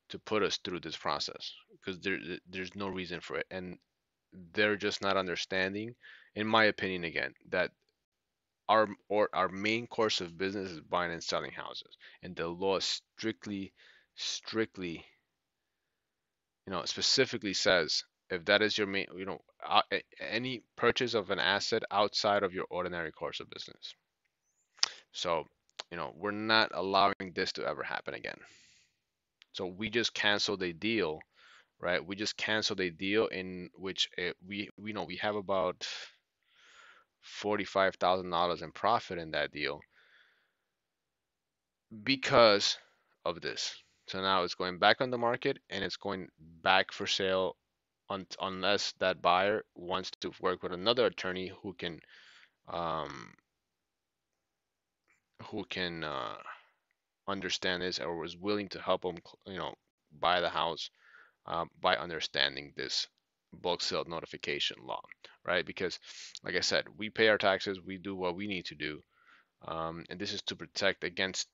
Speaker 1: to put us through this process because there's no reason for it, and they're just not understanding, in my opinion, again, that our main course of business is buying and selling houses, and the law strictly, specifically says if that is your main, any purchase of an asset outside of your ordinary course of business. So, we're not allowing this to ever happen again. So we just canceled a deal, right? We just canceled a deal in which we know we have about $45,000 in profit in that deal because of this. So now it's going back on the market and it's going back for sale unless that buyer wants to work with another attorney um, who can understand this or was willing to help them, buy the house by understanding this bulk sale notification law, right? Because, like I said, we pay our taxes, we do what we need to do, and this is to protect against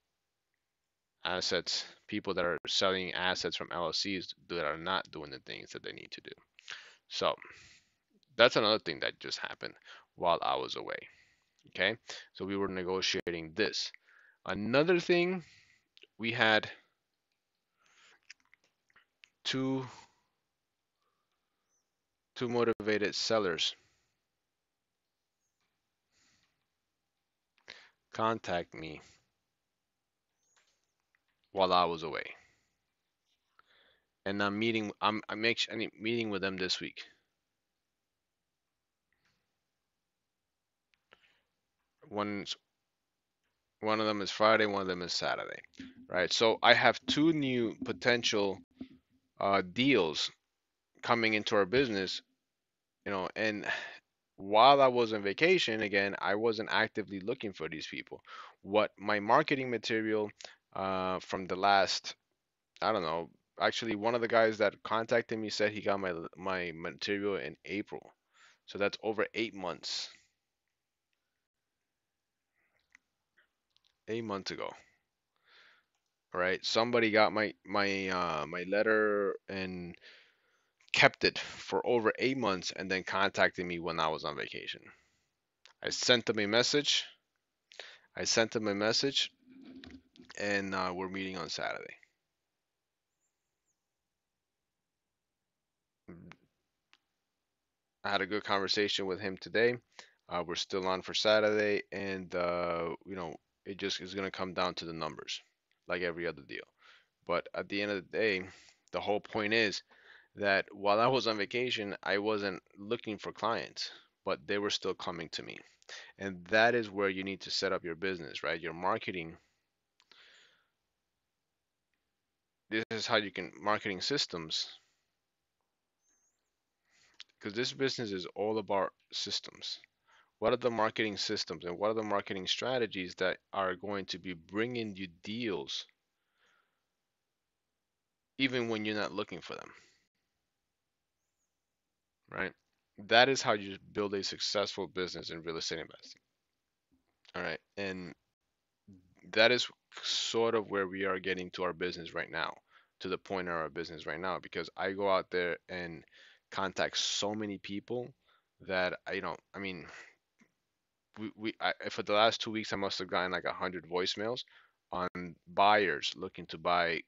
Speaker 1: assets, people that are selling assets from LLCs that are not doing the things that they need to do. So that's another thing that just happened while I was away. Okay, so we were negotiating this. Another thing, we had two two motivated sellers contact me while I was away, and I'm meeting with them this week. One one of them is Friday, one of them is Saturday, right? So I have two new potential deals coming into our business, and while I was on vacation, again, I wasn't actively looking for these people. What my marketing material from the last, I don't know, actually one of the guys that contacted me said he got my material in April. So that's over 8 months. 8 months ago, right? Somebody got my letter and kept it for over 8 months and then contacted me when I was on vacation. I sent them a message. I sent them a message, and we're meeting on Saturday. I had a good conversation with him today. We're still on for Saturday, and it just is gonna come down to the numbers, like every other deal. But at the end of the day, the whole point is that while I was on vacation, I wasn't looking for clients, but they were still coming to me. And that is where you need to set up your business, right? Your marketing. This is how you can marketing systems, because this business is all about systems. What are the marketing systems and what are the marketing strategies that are going to be bringing you deals even when you're not looking for them, right? That is how you build a successful business in real estate investing. All right. And that is sort of where we are getting to our business right now, to the point of our business right now, because I go out there and contact so many people that I mean, for the last 2 weeks, I must have gotten like 100 voicemails on buyers looking to buy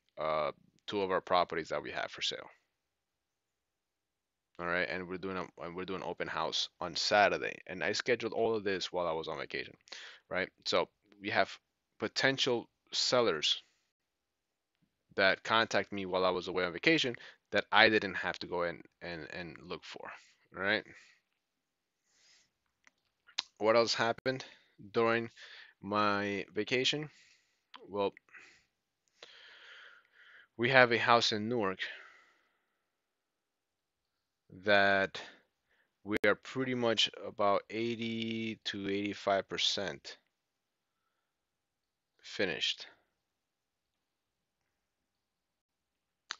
Speaker 1: two of our properties that we have for sale. All right, and we're doing open house on Saturday, and I scheduled all of this while I was on vacation, right? So we have potential sellers that contact me while I was away on vacation that I didn't have to go in and look for. All right. What else happened during my vacation? Well, we have a house in Newark that we are pretty much about 80 to 85% finished.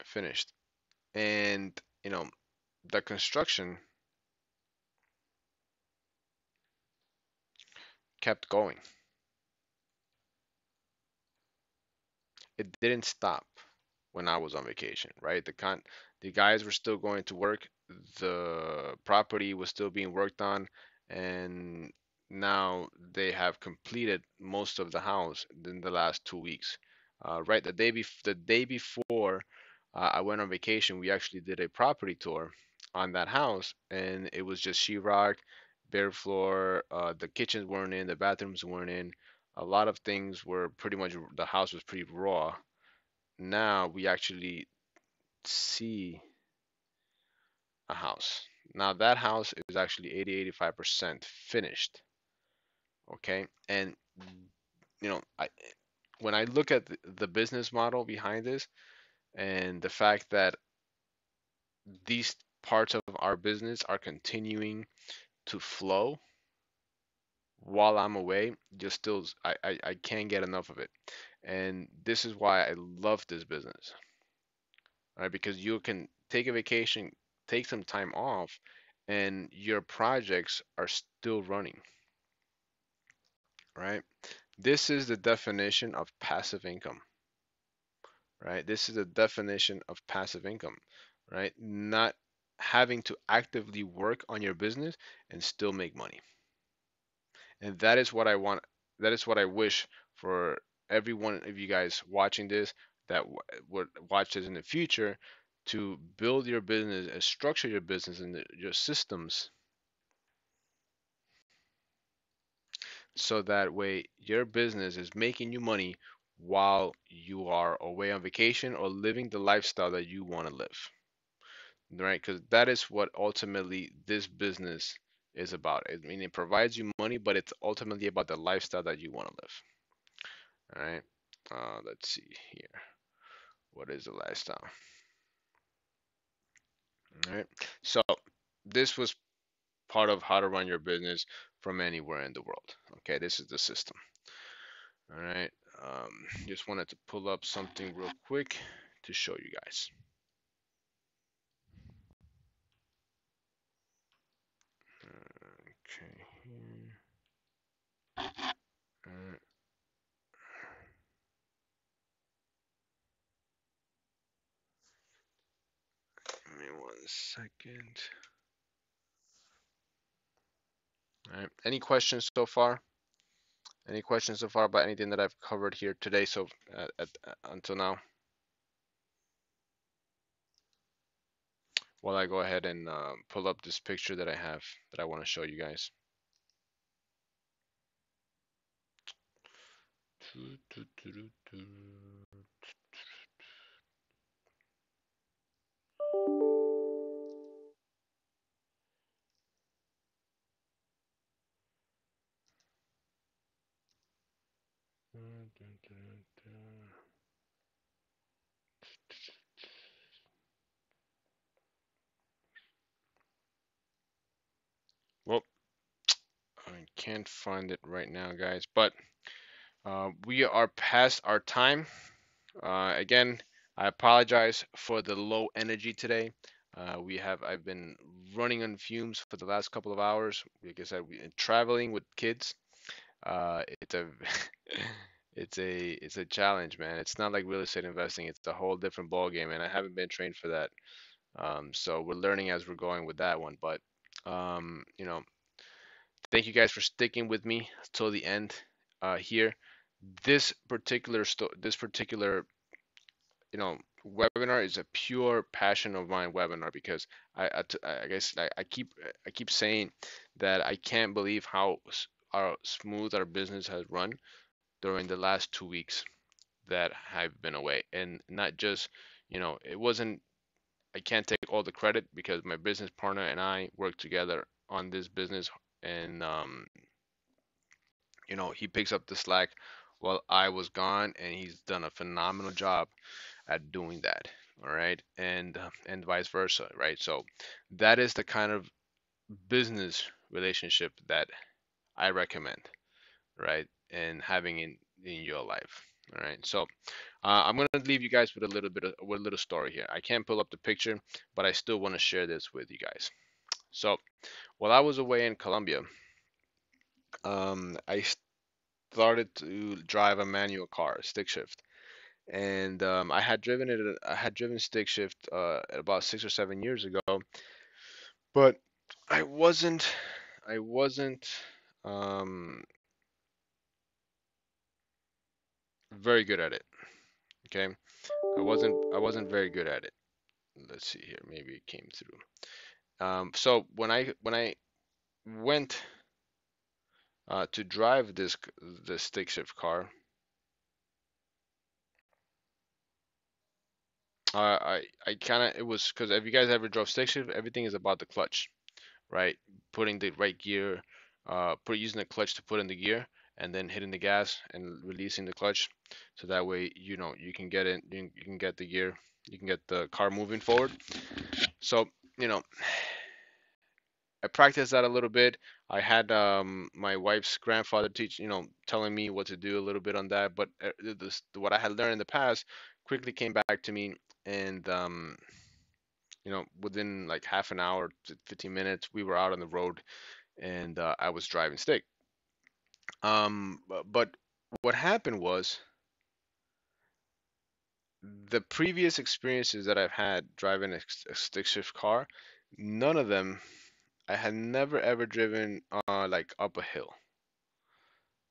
Speaker 1: Finished. And, the construction kept going. It didn't stop when I was on vacation, right? The guys were still going to work, the property was still being worked on, and now they have completed most of the house in the last 2 weeks. Right, the day before I went on vacation, we actually did a property tour on that house, and it was just sheetrock, bare floor. The kitchens weren't in, the bathrooms weren't in. A lot of things were pretty much, the house was pretty raw. Now we actually see a house. Now that house is actually 80-85% finished. Okay. And when I look at the business model behind this and the fact that these parts of our business are continuing to flow while I'm away, just still I can't get enough of it. And this is why I love this business. Right? Because you can take a vacation, take some time off, and your projects are still running, right? This is the definition of passive income, right? This is the definition of passive income, right? Not having to actively work on your business and still make money. And that is what I want. That is what I wish for every one of you guys watching this that would watch this in the future, to build your business and structure your business and your systems so that way your business is making you money while you are away on vacation or living the lifestyle that you want to live, right? Because that is what ultimately this business is about. I mean, it provides you money, but it's ultimately about the lifestyle that you want to live. All right. Let's see here. What is the lifestyle? All right. So this was part of how to run your business from anywhere in the world. Okay, this is the system. All right. Just wanted to pull up something real quick to show you guys. Okay. Here. All right. Give me 1 second. All right. Any questions so far? Any questions so far about anything that I've covered here today? So until now, while I go ahead and pull up this picture that I have that I want to show you guys. Well, I can't find it right now, guys, but we are past our time. Again, I apologize for the low energy today. I've been running on fumes for the last couple of hours. Like I said, we traveling with kids. It's a it's a challenge, man. It's not like real estate investing. It's a whole different ball game, and I haven't been trained for that. So we're learning as we're going with that one. But you know, thank you guys for sticking with me till the end here. This particular webinar is a pure passion of mine webinar because I guess I keep saying that I can't believe how our smooth our business has run during the last 2 weeks that I've been away, and not just it wasn't. I can't take all the credit because my business partner and I worked together on this business, and he picks up the slack while I was gone, and he's done a phenomenal job at doing that. All right, and vice versa, right? So that is the kind of business relationship that I recommend, right? And having in your life. All right. So I'm gonna leave you guys with with a little story here. I can't pull up the picture, but I still want to share this with you guys. So while I was away in Colombia, I started to drive a manual car, stick shift, and I had driven stick shift about 6 or 7 years ago, but I wasn't I wasn't um, very good at it. Okay, I wasn't very good at it. Let's see here, maybe it came through. So when I went to drive this stick shift car, I kind of it was because if you guys ever drove stick shift, everything is about the clutch, right? Putting the right gear, using the clutch to put in the gear, and then hitting the gas and releasing the clutch, so that way you can get it, you can get the gear, you can get the car moving forward. So you know I practiced that a little bit. I had my wife's grandfather telling me what to do a little bit on that. But what I had learned in the past quickly came back to me, and within like half an hour to 15 minutes, we were out on the road, and I was driving stick. But what happened was the previous experiences that I've had driving a stick shift car, none of them, I had never ever driven like up a hill,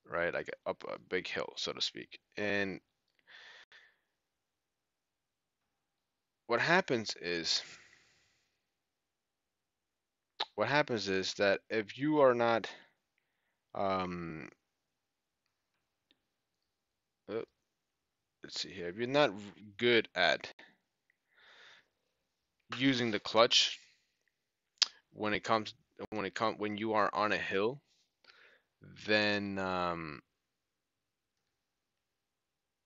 Speaker 1: right? Like up a big hill, so to speak. And what happens is, what happens is that if you are not, um, let's see here. If you're not good at using the clutch when it comes when you are on a hill, then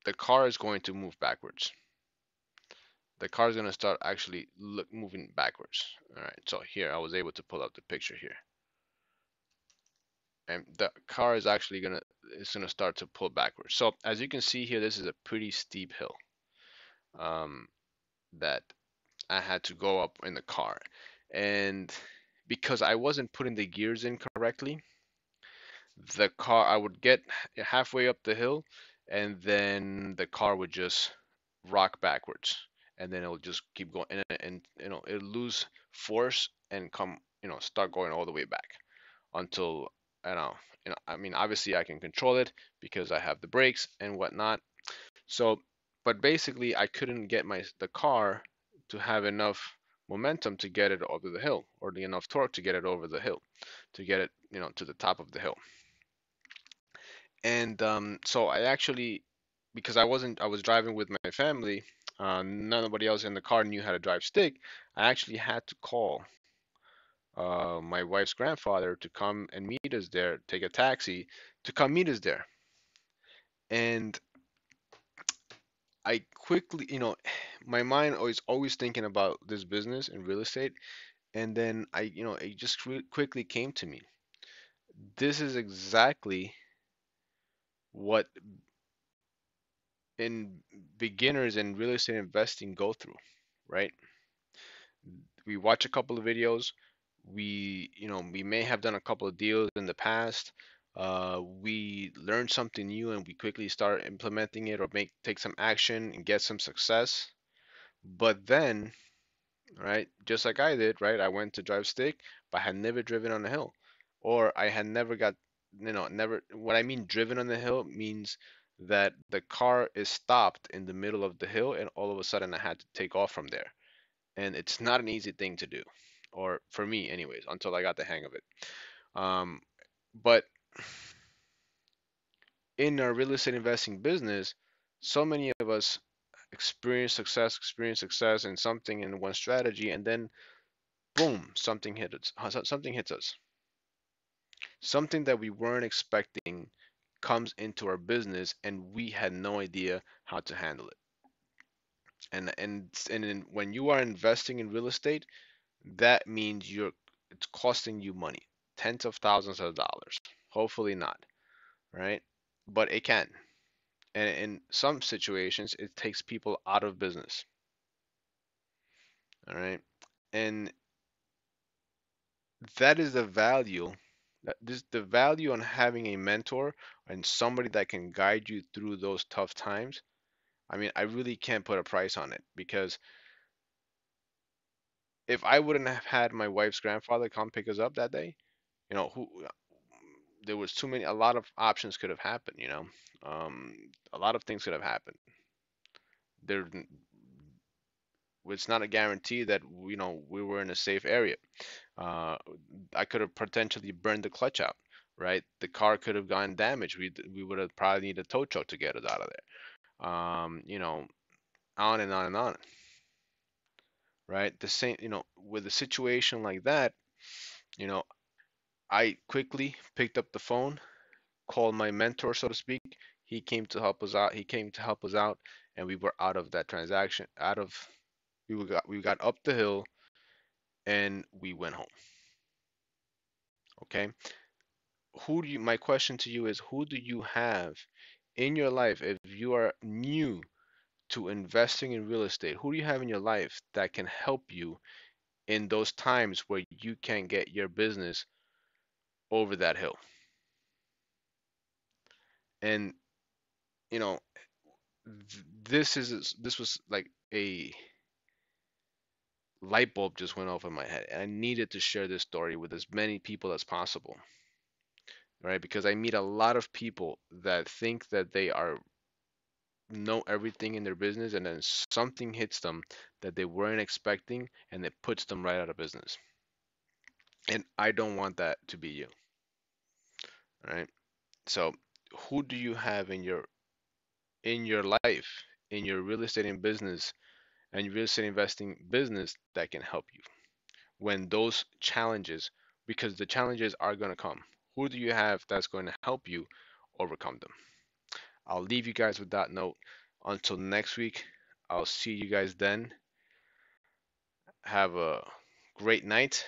Speaker 1: the car is going to move backwards. The car is going to start actually moving backwards. All right, so here I was able to pull up the picture here, and the car is actually gonna start to pull backwards. So as you can see here, this is a pretty steep hill um, that I had to go up in the car, and because I wasn't putting the gears in correctly, the car I would get halfway up the hill, and then the car would just rock backwards, and then it'll just keep going, and it'll lose force and come, start going all the way back until I don't know, I mean, obviously I can control it because I have the brakes and whatnot. So, but basically I couldn't get the car to have enough momentum to get it over the hill, or the enough torque to get it over the hill, to get it, to the top of the hill. And so I actually, because I was driving with my family, nobody else in the car knew how to drive stick. I actually had to call my wife's grandfather to come and meet us there, take a taxi to come meet us there. And I quickly, my mind was always thinking about this business in real estate. And then it just quickly came to me. This is exactly what in beginners in real estate investing go through, right? We watch a couple of videos. We may have done a couple of deals in the past. We learn something new and we quickly start implementing it or take some action and get some success. But then, right, just like I did, right, I went to drive stick, but I had never driven on a hill, or I had never got, never. What I mean driven on the hill means that the car is stopped in the middle of the hill, and all of a sudden I had to take off from there, and it's not an easy thing to do, or for me anyways, until I got the hang of it. um, but in our real estate investing business, so many of us experience success in something, in one strategy, and then boom, something hits us, something that we weren't expecting comes into our business and we had no idea how to handle it. When you are investing in real estate, that means it's costing you money, tens of thousands of dollars. Hopefully not, right? But it can. And in some situations, it takes people out of business. All right. And that is the value. The value on having a mentor and somebody that can guide you through those tough times. I mean, I really can't put a price on it, because if I wouldn't have had my wife's grandfather come pick us up that day, who there was too many, a lot of options could have happened. A lot of things could have happened. There, it's not a guarantee that we were in a safe area. Uh, I could have potentially burned the clutch out, right? The car could have gotten damaged. We would have probably needed a tow truck to get us out of there. On and on and on, right? The same, with a situation like that, you know, I quickly picked up the phone, called my mentor, so to speak. He came to help us out. He came to help us out, and we were out of that transaction. We got up the hill, and we went home. Okay. My question to you is, who do you have in your life, if you are new to investing in real estate, who do you have in your life that can help you in those times where you can't get your business over that hill? And you know, this was like a light bulb just went off in my head, and I needed to share this story with as many people as possible, right? Because I meet a lot of people that think that they are know everything in their business, and then something hits them that they weren't expecting, and it puts them right out of business. And I don't want that to be you, right? So who do you have in your life, in your real estate in business and your real estate investing business that can help you when those challenges, because the challenges are going to come. Who do you have that's going to help you overcome them? I'll leave you guys with that note. Until next week, I'll see you guys then. Have a great night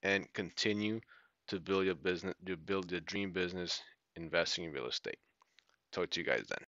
Speaker 1: and continue to build your business, to build your dream business investing in real estate. Talk to you guys then.